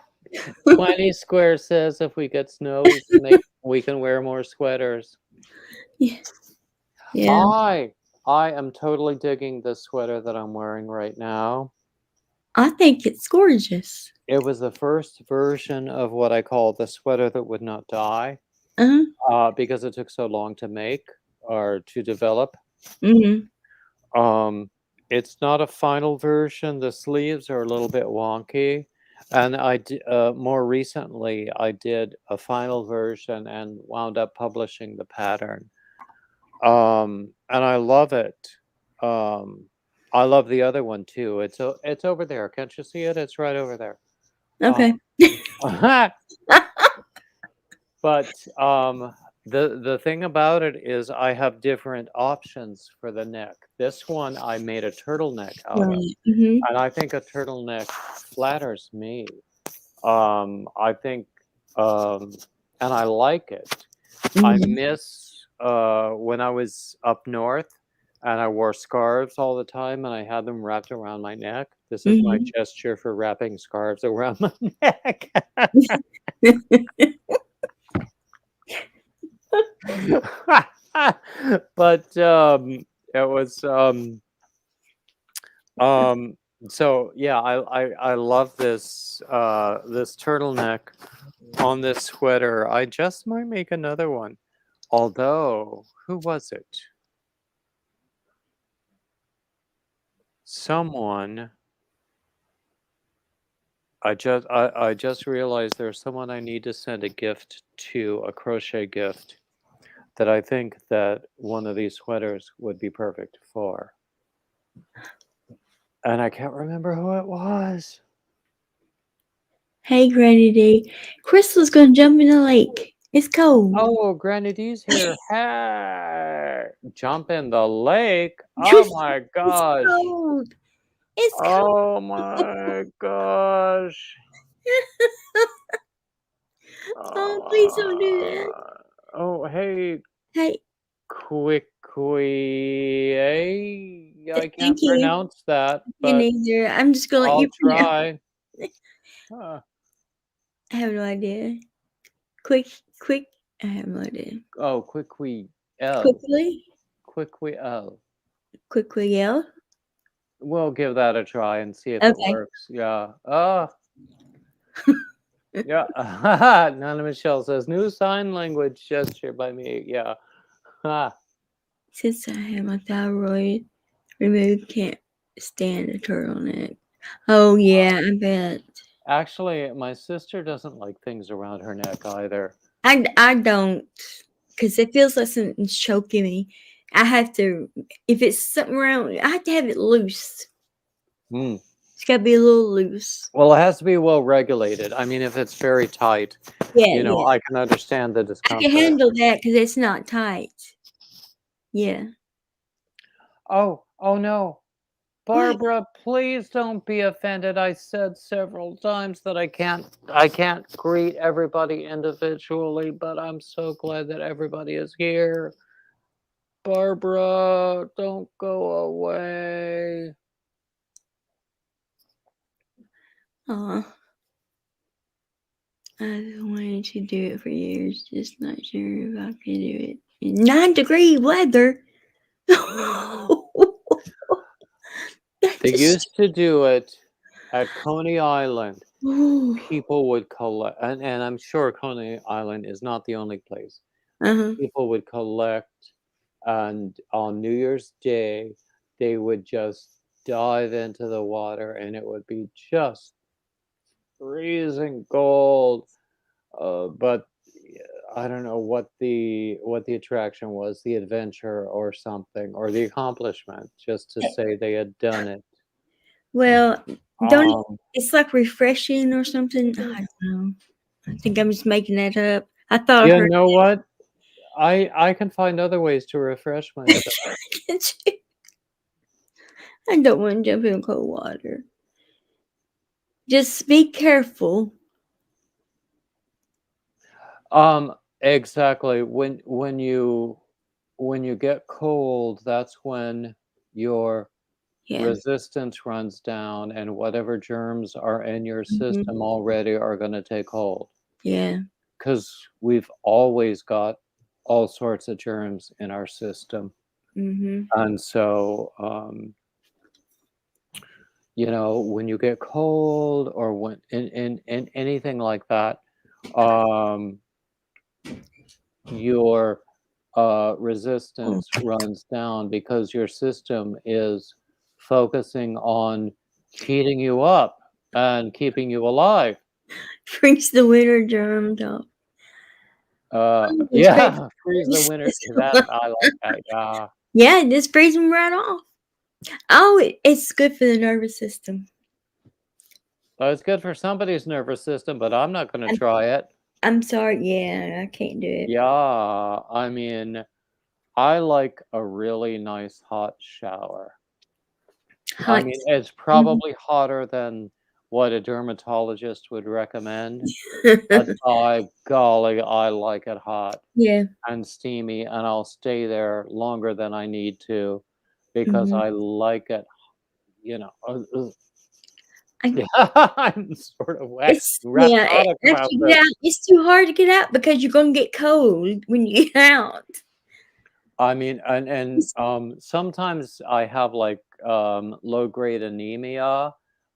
20 Square says if we get snow, we can wear more sweaters. Yeah. I am totally digging this sweater that I'm wearing right now. I think it's gorgeous. It was the first version of what I call the sweater that would not die, because it took so long to make or to develop. It's not a final version. The sleeves are a little bit wonky. And more recently, I did a final version and wound up publishing the pattern. And I love it. I love the other one too. It's over there. Can't you see it? It's right over there. Okay. But the thing about it is I have different options for the neck. This one I made a turtleneck out of, Right. Mhm. and I think a turtleneck flatters me. I think, and I like it. I Mhm. miss when I was up north and I wore scarves all the time and I had them wrapped around my neck. This is my Mhm. gesture for wrapping scarves around my neck. But it was um so yeah, I love this this turtleneck on this sweater. I just might make another one. Although, who was it? Someone I just realized there's someone I need to send a gift to, a crochet gift that I think that one of these sweaters would be perfect for. And I can't remember who it was. Hey, Granny D. Crystal's gonna jump in the lake. It's cold. Oh, Granny D's here. Hey, jump in the lake. Oh Crystal, my it's gosh. cold. It's cold. Oh my gosh. Oh, please don't do that. Oh, hey, Hey, Quickly. I can't thank you. pronounce that, Me but neither. I'm just gonna let I'll you pronounce. try. Huh. I have no idea. Quick. I have no idea. Oh, Quickly L. Quickly. Quickly L. Quickly yell. We'll give that a try and see if it Okay. works. Yeah. Yeah. Nana Michelle says new sign language gesture by me. Yeah. Ha. Since I have my thyroid removed, can't stand a turtleneck. Oh yeah, I bet. Actually, my sister doesn't like things around her neck either. I don't, because it feels like something's choking me. I have to, if it's something around, I have to have it loose. Hmm. It's got to be a little loose. Well, it has to be well regulated. I mean, if it's very tight, Yeah, you know, yeah. I can understand the I discomfort. can handle that because it's not tight. Yeah. Oh no. What? Barbara, please don't be offended. I said several times that I can't greet everybody individually, but I'm so glad that everybody is here. Barbara, don't go away. Aw. I've wanted to do it for years, just not sure if I can do it. 9-degree weather. They used to do it at Coney Island. Ooh. People would collect, and I'm sure Coney Island is not the only place. Uh-huh. People would collect, and on New Year's Day, they would just dive into the water, and it would be just freezing cold. But I don't know what the attraction was, the adventure or something, or the accomplishment, just to say they had done it. Well, don't Um, it's like refreshing or something? I don't know. I think I'm just making that up. I thought I you heard know what? I can find other ways to refresh myself. that. I don't want to jump in cold water. Just be careful. Exactly. When you get cold, that's when your Yeah. resistance runs down, and whatever germs are in your Mhm. system already are going to take hold. Yeah. Because we've always got all sorts of germs in our system, Mhm. and so you know, when you get cold or when in anything like that, um, your resistance runs down because your system is focusing on heating you up and keeping you alive. Freeze the winter germs off. Yeah, freeze the winter. That I like that. Yeah. Yeah, just freeze them right off. Oh, it's good for the nervous system. Well, it's good for somebody's nervous system, but I'm not going to try it. I'm sorry. Yeah, I can't do it. Yeah, I mean, I like a really nice hot shower. I Hot. mean, it's probably hotter than what a dermatologist would recommend, but by golly, I like it hot Yeah. and steamy, and I'll stay there longer than I need to because Mhm. I like it, you know. I, I'm sort of rhapsodic After about you this. get out, it's too hard to get out because you're gonna get cold when you get out. I mean, and sometimes I have like low grade anemia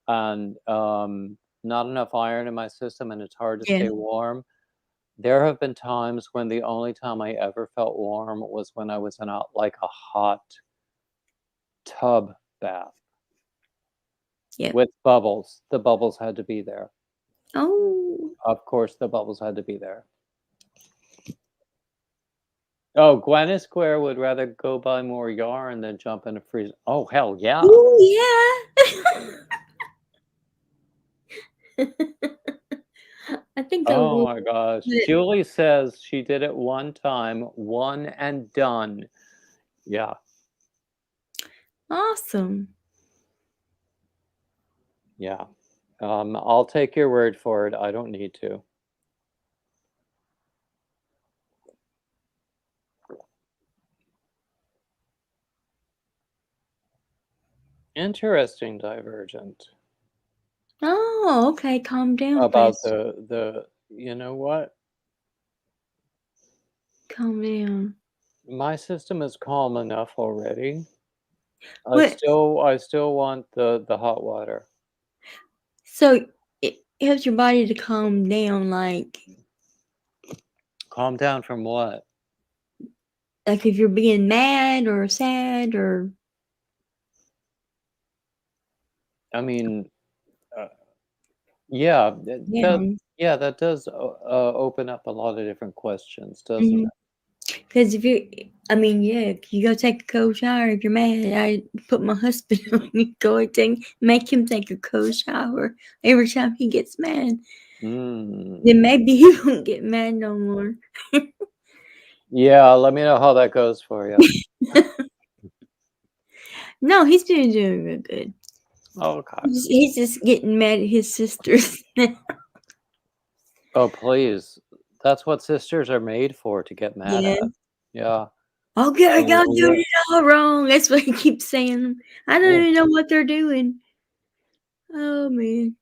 and not enough iron in my system, and it's hard to Yeah. stay warm. There have been times when the only time I ever felt warm was when I was in like a hot tub bath Yeah. with bubbles. The bubbles had to be there. Oh. Of course, the bubbles had to be there. Oh, Gwyneth Square would rather go buy more yarn than jump in a freezer. Oh, hell yeah. Oh yeah. I think I Oh will. my gosh. But Julie says she did it one time, one and done. Yeah. awesome. Yeah. I'll take your word for it. I don't need to. Interesting, Divergent. Oh, okay. Calm down, About please. the you know what? Calm down. My system is calm enough already. I What? still want the hot water. So it helps your body to calm down, like Calm down from what? if you're being mad or sad or I mean, uh, yeah, down. that does open up a lot of different questions, doesn't it? Because if you, I mean, yeah, you go take a cold shower if you're mad. I put my husband on you, make him take a cold shower every time he gets mad. Mm. Then maybe he won't get mad no more. Yeah, let me know how that goes for you. No, he's been doing real good. Okay. He's just getting mad at his sisters. Oh, please. That's what sisters are made for, to get mad Yeah. at. Yeah. Okay, And y'all we doing it all wrong. That's what he keeps saying. I don't oh, even know what they're doing. Oh man.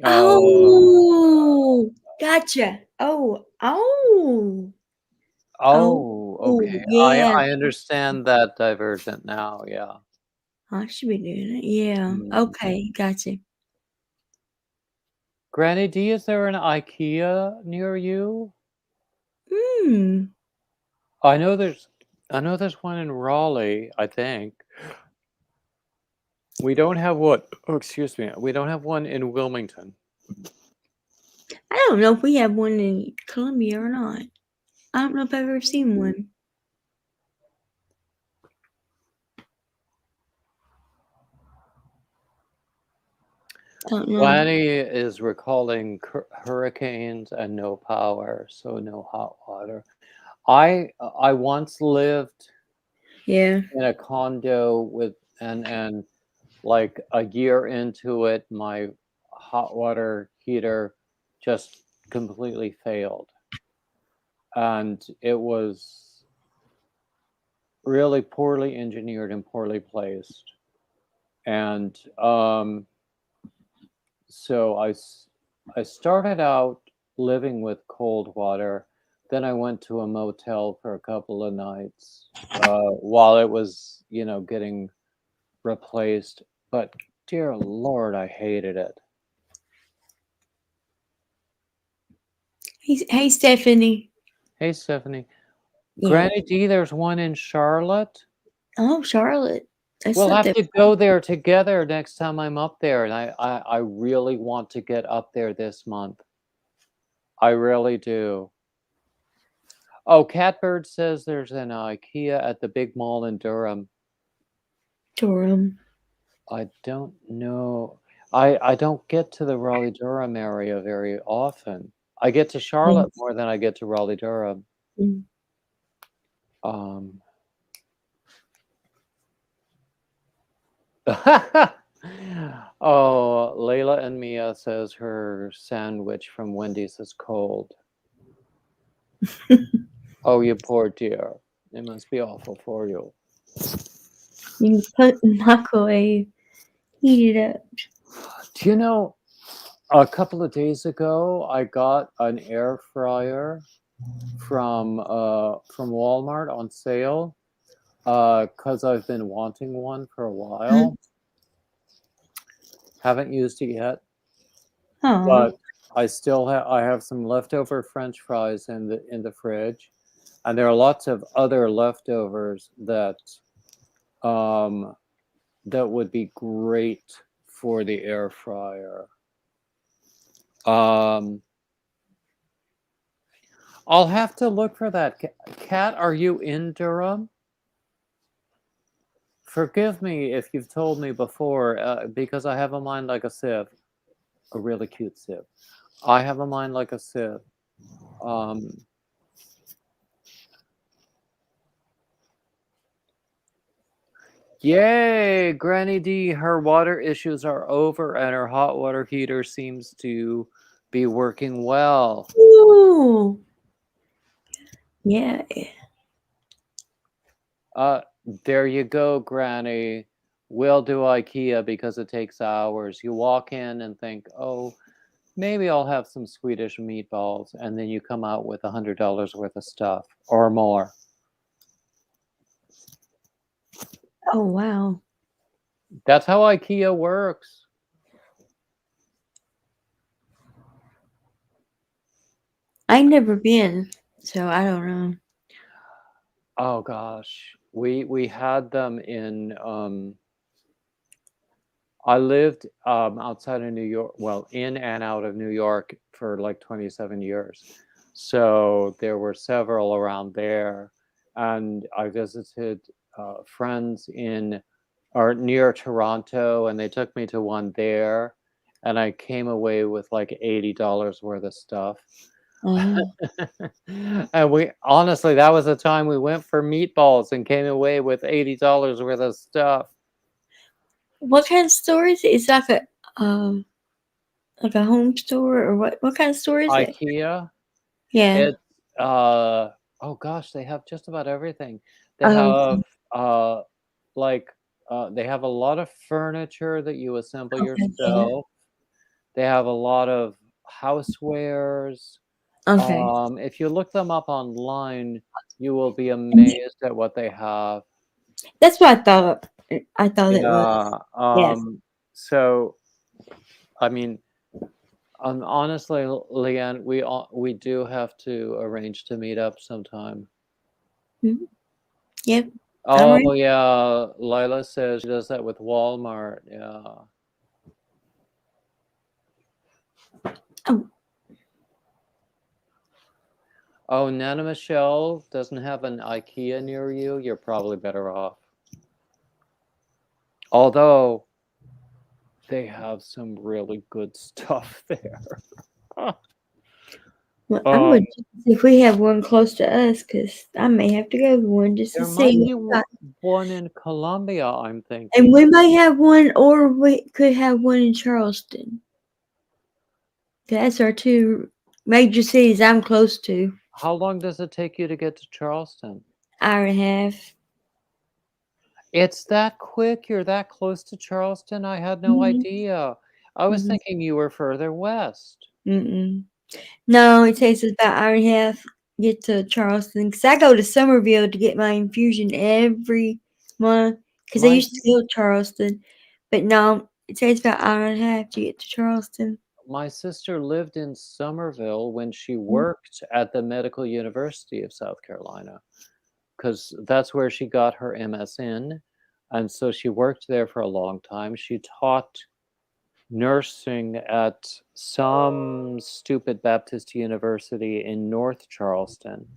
Oh, gotcha. Oh. Oh, okay. yeah. I understand that, Divergent, now, yeah. I should be doing it. Yeah. Mm. Okay, gotcha. Granny D, is there an IKEA near you? Hmm. I know there's one in Raleigh, I think. We don't have what? Oh, excuse me. We don't have one in Wilmington. I don't know if we have one in Columbia or not. I don't know if I've ever seen one. I don't know. Lanny is recalling hurricanes and no power, so no hot water. I once lived Yeah. in a condo with and like a year into it, my hot water heater just completely failed, and it was really poorly engineered and poorly placed, and so I started out living with cold water. Then I went to a motel for a couple of nights while it was, getting replaced. But dear Lord, I hated it. Hey, Stephanie. Hey, Stephanie. Yeah. Granny D, there's one in Charlotte. Oh, Charlotte. That's We'll not have that. to go there together next time I'm up there. And I really want to get up there this month. I really do. Oh, Catbird says there's an IKEA at the big mall in Durham. Durham. I don't know. I don't get to the Raleigh Durham area very often. I get to Charlotte more than I get to Raleigh Durham. Mm. Oh, Layla and Mia says her sandwich from Wendy's is cold. Oh, you poor dear. It must be awful for you. You can put it in the microwave, heat it up. Do you know, a couple of days ago, I got an air fryer from Walmart on sale because I've been wanting one for a while. Haven't used it yet, Oh, but I still have some leftover French fries in the fridge, and there are lots of other leftovers that that would be great for the air fryer. I'll have to look for that. Kat, are you in Durham? Forgive me if you've told me before, because I have a mind like a sieve. A really cute sieve. I have a mind like a sieve. Yay! Granny D, her water issues are over and her hot water heater seems to be working well. ooh. Yeah. There you go, Granny. We'll do IKEA because it takes hours. You walk in and think, oh, maybe I'll have some Swedish meatballs, and then you come out with $100 worth of stuff or more. Oh, wow. That's how IKEA works. I've never been, so I don't know. Oh gosh, we had them in. I lived outside of New York, well, in and out of New York for like 27 years. So there were several around there, and I visited friends in or near Toronto, and they took me to one there, and I came away with like $80 worth of stuff. And we honestly, that was the time we went for meatballs and came away with $80 worth of stuff. What kind of store is it? It's like a home store, or what? What kind of store is it? IKEA. Yeah. It's oh gosh, they have just about everything. They have they have a lot of furniture that you assemble yourself. They have a lot of housewares. Okay. If you look them up online, you will be amazed at what they have. That's what I thought. I thought it was. Yeah. Yes. So, I mean, honestly, Leanne, we do have to arrange to meet up sometime. Mhm. Yep. Oh Alright. yeah, Lila says she does that with Walmart. Yeah. Oh, Oh, Nana Michelle doesn't have an IKEA near you. You're probably better off. Although they have some really good stuff there. well, I would see if we have one close to us, because I may have to go to one just to There might see. be one in Columbia, I'm thinking. And we may have one, or we could have one in Charleston. That's our two major cities I'm close to. How long does it take you to get to Charleston? Hour and a half. It's that quick? You're that close to Charleston? I had no idea. I was thinking you were further west. No, it takes us about an hour and a half to get to Charleston. Because I go to Summerville to get my infusion every month. Because I used to go to Charleston. But no, it takes about an hour and a half to get to Charleston. My sister lived in Somerville when she worked at the Medical University of South Carolina, because that's where she got her MSN. And so she worked there for a long time. She taught nursing at some stupid Baptist university in North Charleston.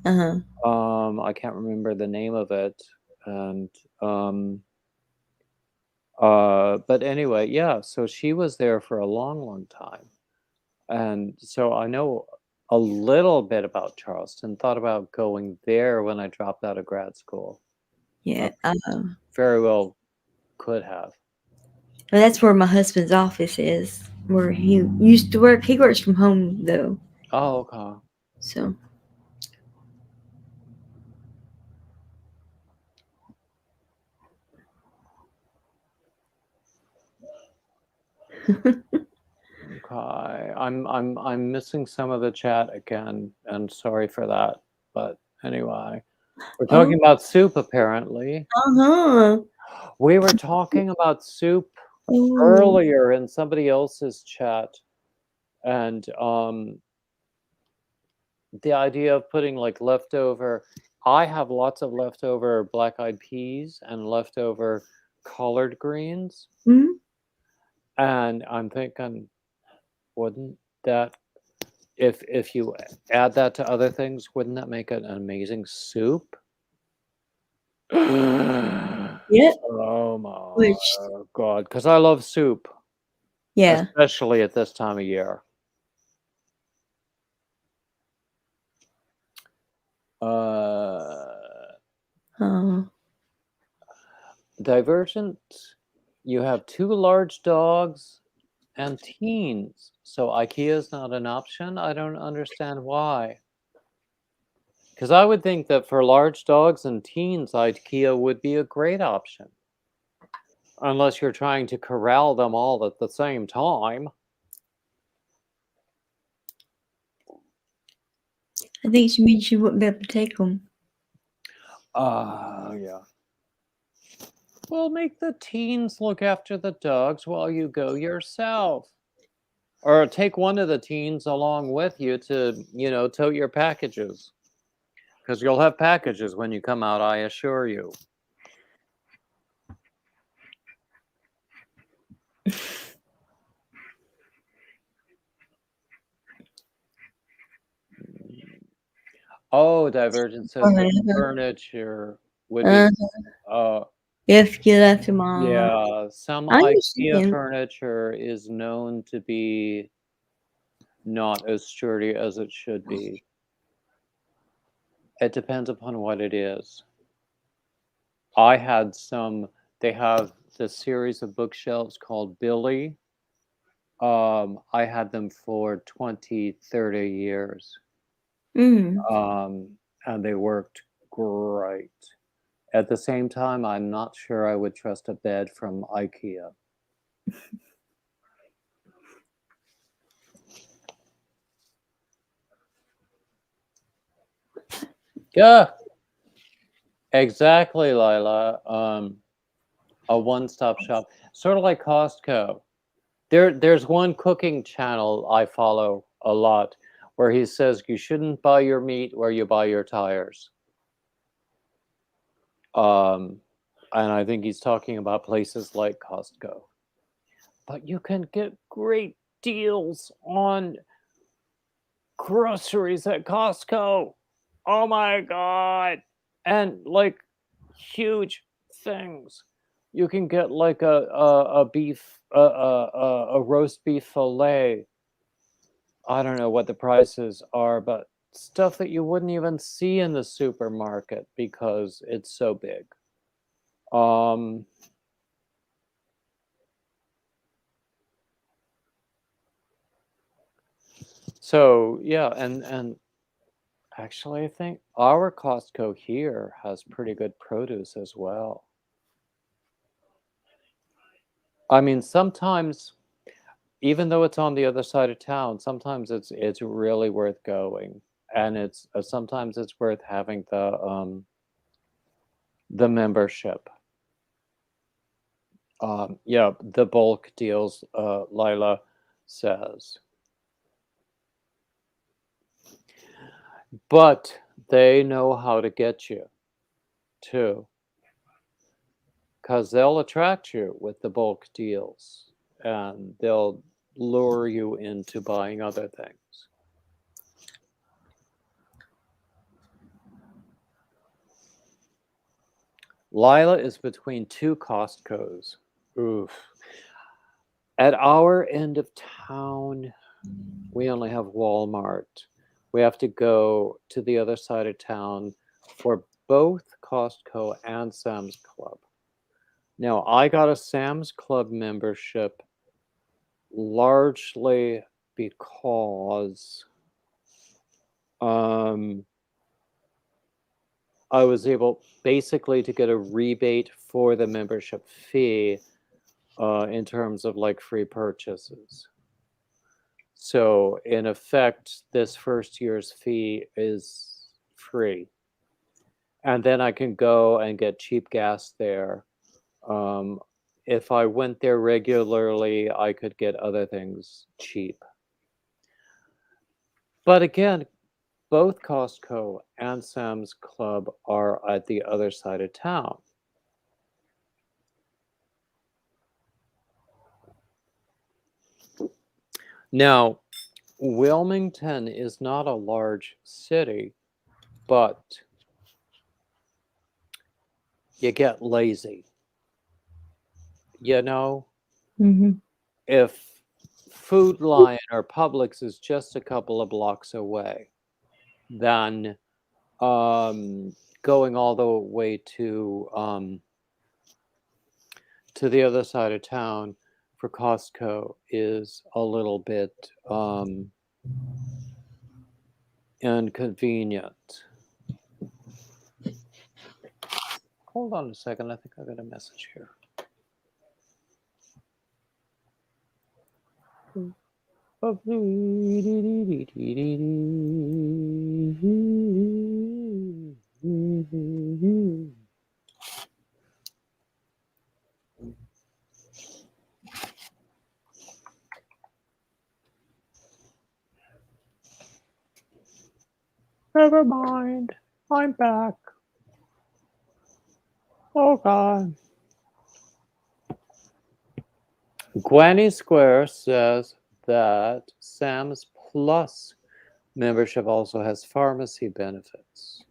Uh-huh. I can't remember the name of it, and but anyway, yeah. So she was there for a long, long time, and so I know a little bit about Charleston. Thought about going there when I dropped out of grad school. Yeah. Very well could have. Well, that's where my husband's office is, where he used to work. He works from home though, Oh, okay. so. Okay. I'm missing some of the chat again, and sorry for that. But anyway, we're Oh, talking about soup apparently. uh-huh. We were talking about soup Oh, earlier in somebody else's chat, and the idea of putting like leftover. I have lots of leftover black-eyed peas and leftover collard greens, mm, and I'm thinking, wouldn't that if you add that to other things, wouldn't that make it an amazing soup? yeah. Oh Which, my god, because I love soup, yeah. especially at this time of year. Oh, Divergent, you have two large dogs and teens, so IKEA is not an option. I don't understand why. Because I would think that for large dogs and teens, IKEA would be a great option. Unless you're trying to corral them all at the same time. I think she means she wouldn't be able to take them. Yeah. Well, make the teens look after the dogs while you go yourself. Or take one of the teens along with you to, tote your packages. Because you'll have packages when you come out, I assure you. Oh, Divergent says that furniture would be. If you left them all. Yeah, some I IKEA understand. furniture is known to be not as sturdy as it should be. It depends upon what it is. I had some, they have this series of bookshelves called Billy. I had them for 20, 30 years. Mm. And they worked great. At the same time, I'm not sure I would trust a bed from IKEA. Yeah, exactly, Lila. A one-stop shop, sort of like Costco. There's one cooking channel I follow a lot where he says you shouldn't buy your meat where you buy your tires. And I think he's talking about places like Costco. But you can get great deals on groceries at Costco. Oh my god. And like huge things. You can get like a beef a roast beef fillet. I don't know what the prices are, but stuff that you wouldn't even see in the supermarket because it's so big. So yeah, and actually I think our Costco here has pretty good produce as well. I mean, sometimes even though it's on the other side of town, sometimes it's really worth going, and it's sometimes it's worth having the membership. Yeah, the bulk deals, Lila says. But they know how to get you, too. Because they'll attract you with the bulk deals. And they'll lure you into buying other things. Lila is between two Costco's. Oof. At our end of town, we only have Walmart. We have to go to the other side of town for both Costco and Sam's Club. Now, I got a Sam's Club membership largely because I was able basically to get a rebate for the membership fee in terms of like free purchases. So in effect, this first year's fee is free. And then I can go and get cheap gas there. If I went there regularly, I could get other things cheap. But again, both Costco and Sam's Club are at the other side of town. Now, Wilmington is not a large city, but you get lazy. You know, if Food Lion or Publix is just a couple of blocks away, then going all the way to the other side of town for Costco is a little bit inconvenient. Hold on a second. I think I got a message here. Never mind. I'm back. Oh, God. Gwenny Square says that Sam's Plus membership also has pharmacy benefits.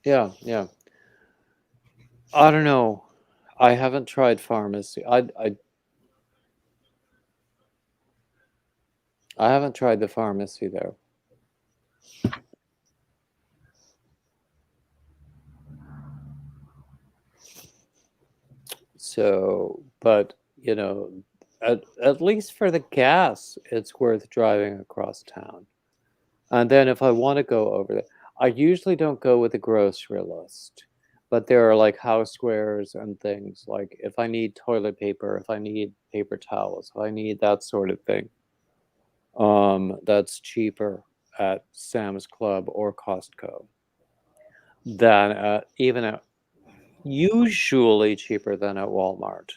Yeah. I don't know. I haven't tried pharmacy. I haven't tried the pharmacy there. So, but you know, at least for the gas, it's worth driving across town. And then if I want to go over there, I usually don't go with a grocery list, but there are like housewares and things like if I need toilet paper, if I need paper towels, if I need that sort of thing, that's cheaper at Sam's Club or Costco than even at usually cheaper than at Walmart.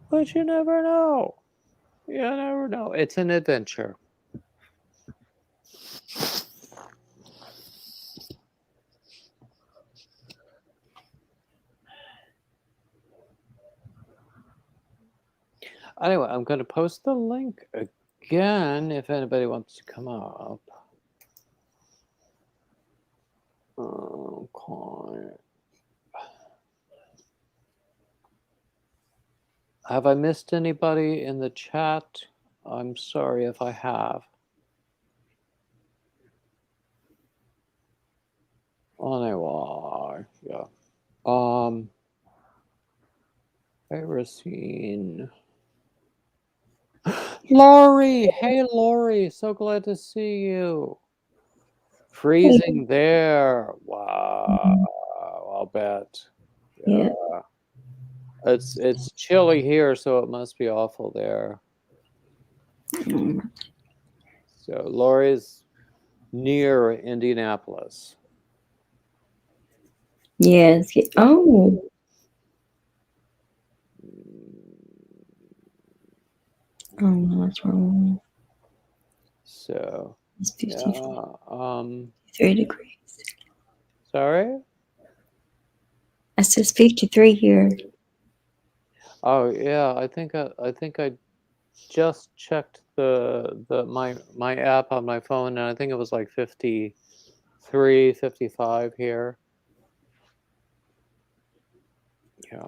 But you never know. You never know. It's an adventure. Anyway, I'm going to post the link again if anybody wants to come up. Okay. Have I missed anybody in the chat? I'm sorry if I have. Anyway, yeah. Racine. Lori! Hey, Lori! So glad to see you. Freezing there. Wow. I'll bet. Yeah. It's chilly here, so it must be awful there. So Lori's near Indianapolis. Yes. Oh. Oh no, that's wrong. So It's 53 yeah, degrees. Sorry? It says 53 here. Oh yeah, I think I just checked my app on my phone, and I think it was like 53, 55 here. Yeah.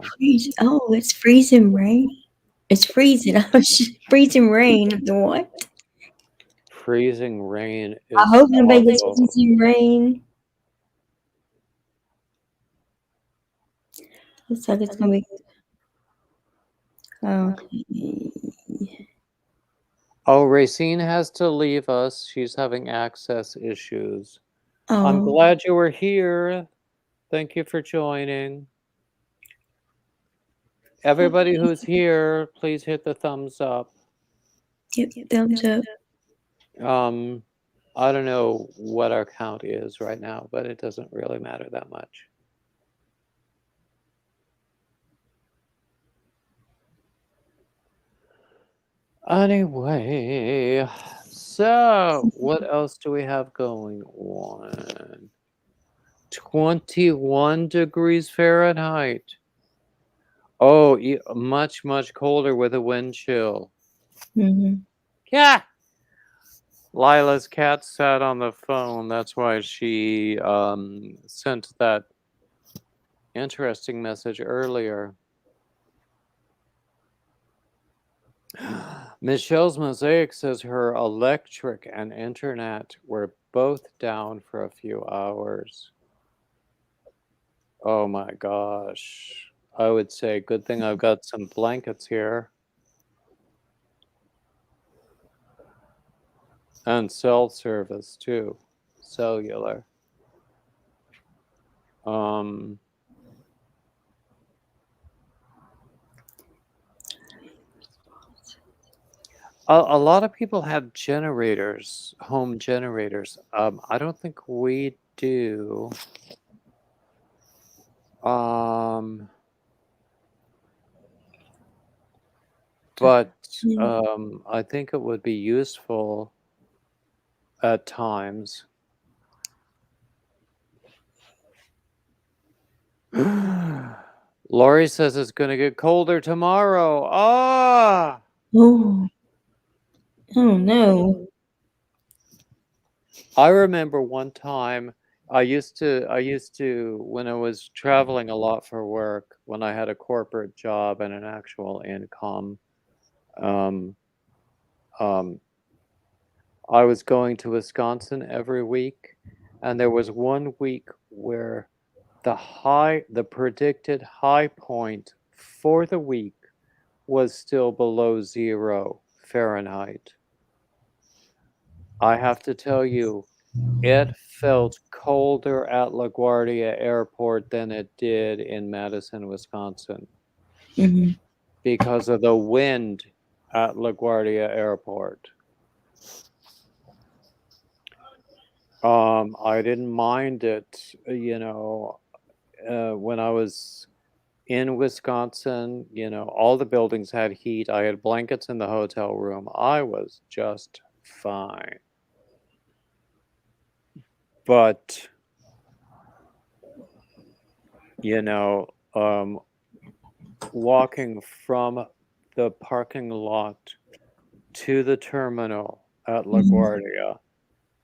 Oh, it's freezing rain. It's freezing. Freezing rain. What? Freezing rain is I hope nobody gets awful. freezing rain. Looks like it's gonna be. Okay. Oh, Racine has to leave us. She's having access issues. I'm Oh, glad you were here. Thank you for joining. Everybody who's here, please hit the thumbs up. yep, thumbs up. I don't know what our count is right now, but it doesn't really matter that much. Anyway, so what else do we have going on? 21 degrees Fahrenheit. Oh, much, much colder with a wind chill. Mm-hmm. Yeah. Lila's cat sat on the phone. That's why she sent that interesting message earlier. Michelle's Mosaic says her electric and internet were both down for a few hours. Oh my gosh. I would say good thing I've got some blankets here. And cell service too. Cellular. A lot of people have generators, home generators. I don't think we do. But I think it would be useful at times. Lori says it's going to get colder tomorrow. Ah! Oh. Oh no. I remember one time I used to when I was traveling a lot for work, when I had a corporate job and an actual income, um, I was going to Wisconsin every week, and there was one week where the predicted high point for the week was still below 0 Fahrenheit. I have to tell you, it felt colder at LaGuardia Airport than it did in Madison, Wisconsin, Mm-hmm. because of the wind at LaGuardia Airport. I didn't mind it, when I was in Wisconsin, all the buildings had heat. I had blankets in the hotel room. I was just fine. But, walking from the parking lot to the terminal at LaGuardia,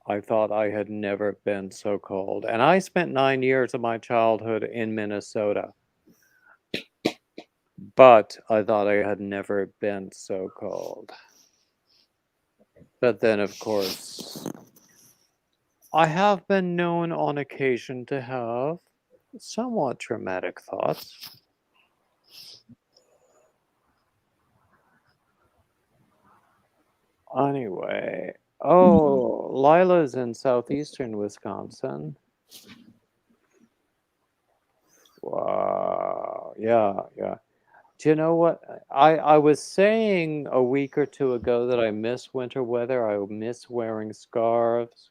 I thought I had never been so cold. And I spent 9 years of my childhood in Minnesota. But I thought I had never been so cold. But then, of course, I have been known on occasion to have somewhat traumatic thoughts. Anyway, oh, Lila's in southeastern Wisconsin. Wow, yeah. Do you know what? I was saying a week or two ago that I miss winter weather. I miss wearing scarves.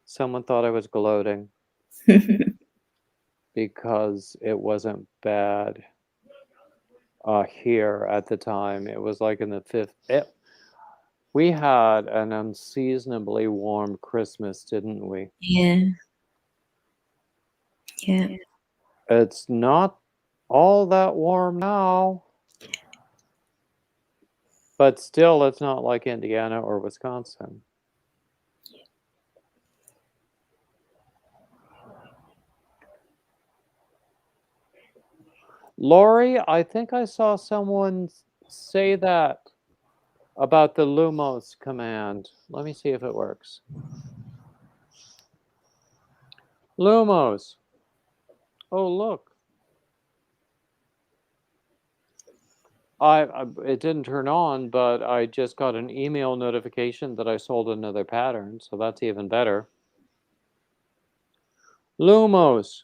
Someone thought I was gloating because it wasn't bad here at the time. It was like in the fifth. We had an unseasonably warm Christmas, didn't we? Yeah. Yeah. It's not all that warm now. But still, it's not like Indiana or Wisconsin. Lori, I think I saw someone say that about the Lumos command. Let me see if it works. Lumos. Oh, look. It didn't turn on, but I just got an email notification that I sold another pattern, so that's even better. Lumos.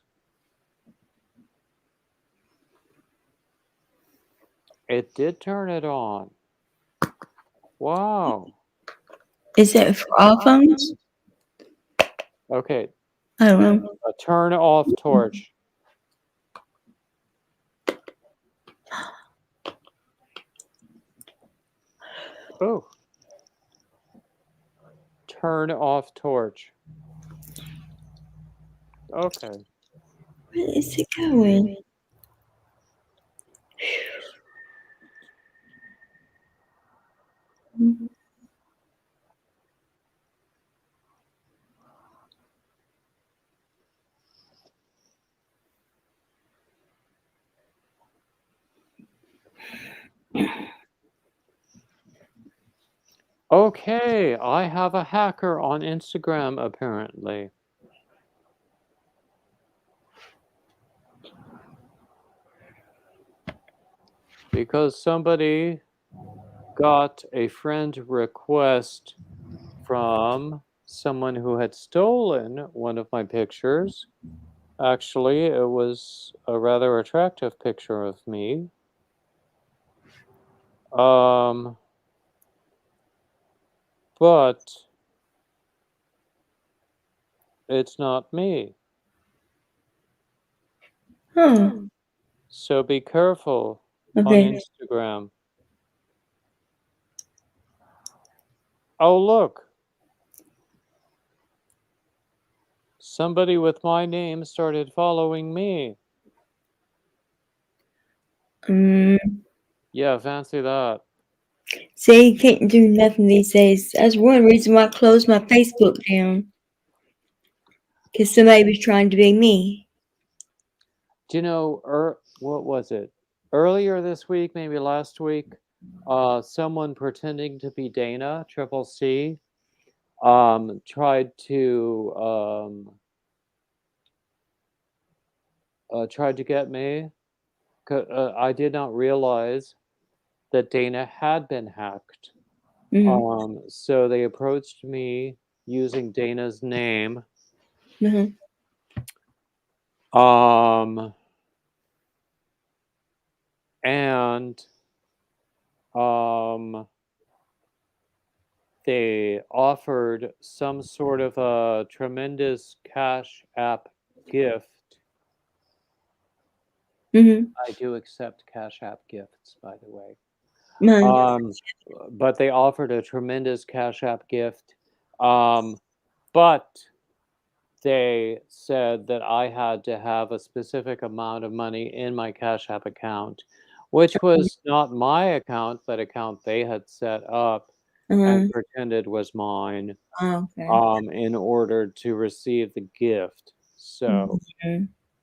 It did turn it on. Wow. Is it for all phones? Okay. I don't know. A turn off torch. Oh. Turn off torch. Okay. Where is it going? Okay, I have a hacker on Instagram apparently. Because somebody got a friend request from someone who had stolen one of my pictures. Actually, it was a rather attractive picture of me. But it's not me. Huh. So be careful on Okay. Instagram. Oh, look. Somebody with my name started following me. Yeah, fancy that. See, you can't do nothing these days. That's one reason why I closed my Facebook down. Because somebody was trying to be me. Do you know, what was it? Earlier this week, maybe last week, someone pretending to be Dana, Triple C, tried to get me. I did not realize that Dana had been hacked. So they approached me using Dana's name. And they offered some sort of a tremendous Cash App gift. I do accept Cash App gifts, by the way. But they offered a tremendous Cash App gift. But they said that I had to have a specific amount of money in my Cash App account, which was not my account, but account they had set up and pretended was mine, in order to receive the gift. So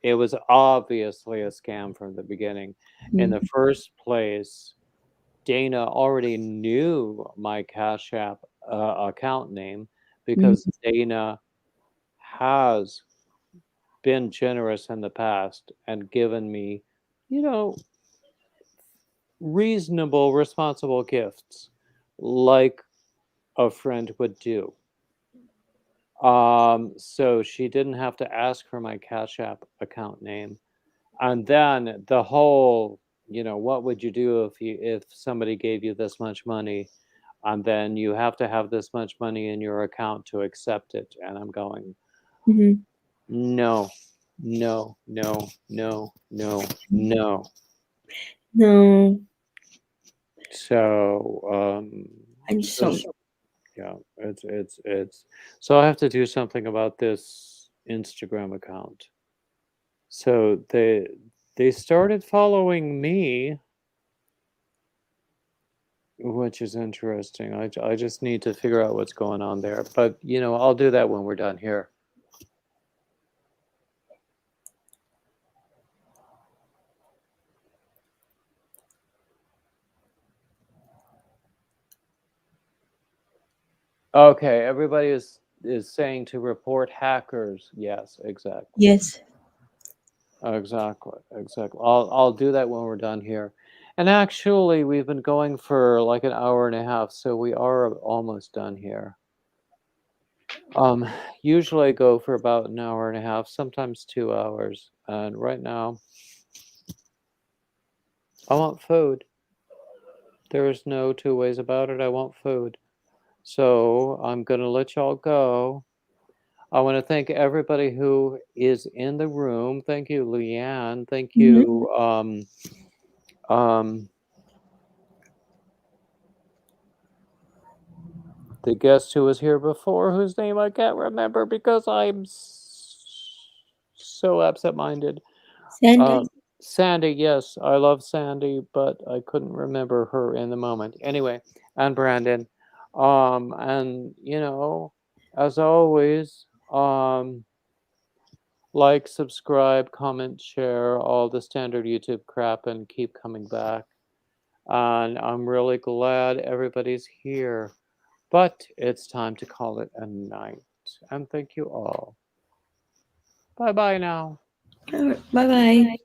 it was obviously a scam from the beginning. In the first place, Dana already knew my Cash App account name because Dana has been generous in the past and given me, reasonable, responsible gifts like a friend would do. So she didn't have to ask for my Cash App account name. And then the whole, what would you do if somebody gave you this much money and then you have to have this much money in your account to accept it? And I'm going, no, no, no, no, no, no. No. So, I just don't. yeah, it's. So I have to do something about this Instagram account. So they started following me. which is interesting. I just need to figure out what's going on there. But, I'll do that when we're done here. Okay, everybody is saying to report hackers. Yes, exactly. Yes. Exactly. I'll do that when we're done here. And actually, we've been going for like an hour and a half, so we are almost done here. Usually I go for about an hour and a half, sometimes 2 hours. And right now, I want food. There's no two ways about it. I want food. So I'm going to let y'all go. I want to thank everybody who is in the room. Thank you, Leanne. Thank Mhm. you, the guest who was here before, whose name I can't remember because I'm so absent-minded. Sandy. Sandy, yes, I love Sandy, but I couldn't remember her in the moment. Anyway, and Brandon. And as always, like, subscribe, comment, share, all the standard YouTube crap, and keep coming back. And I'm really glad everybody's here. But it's time to call it a night. And thank you all. Bye bye now. Bye bye.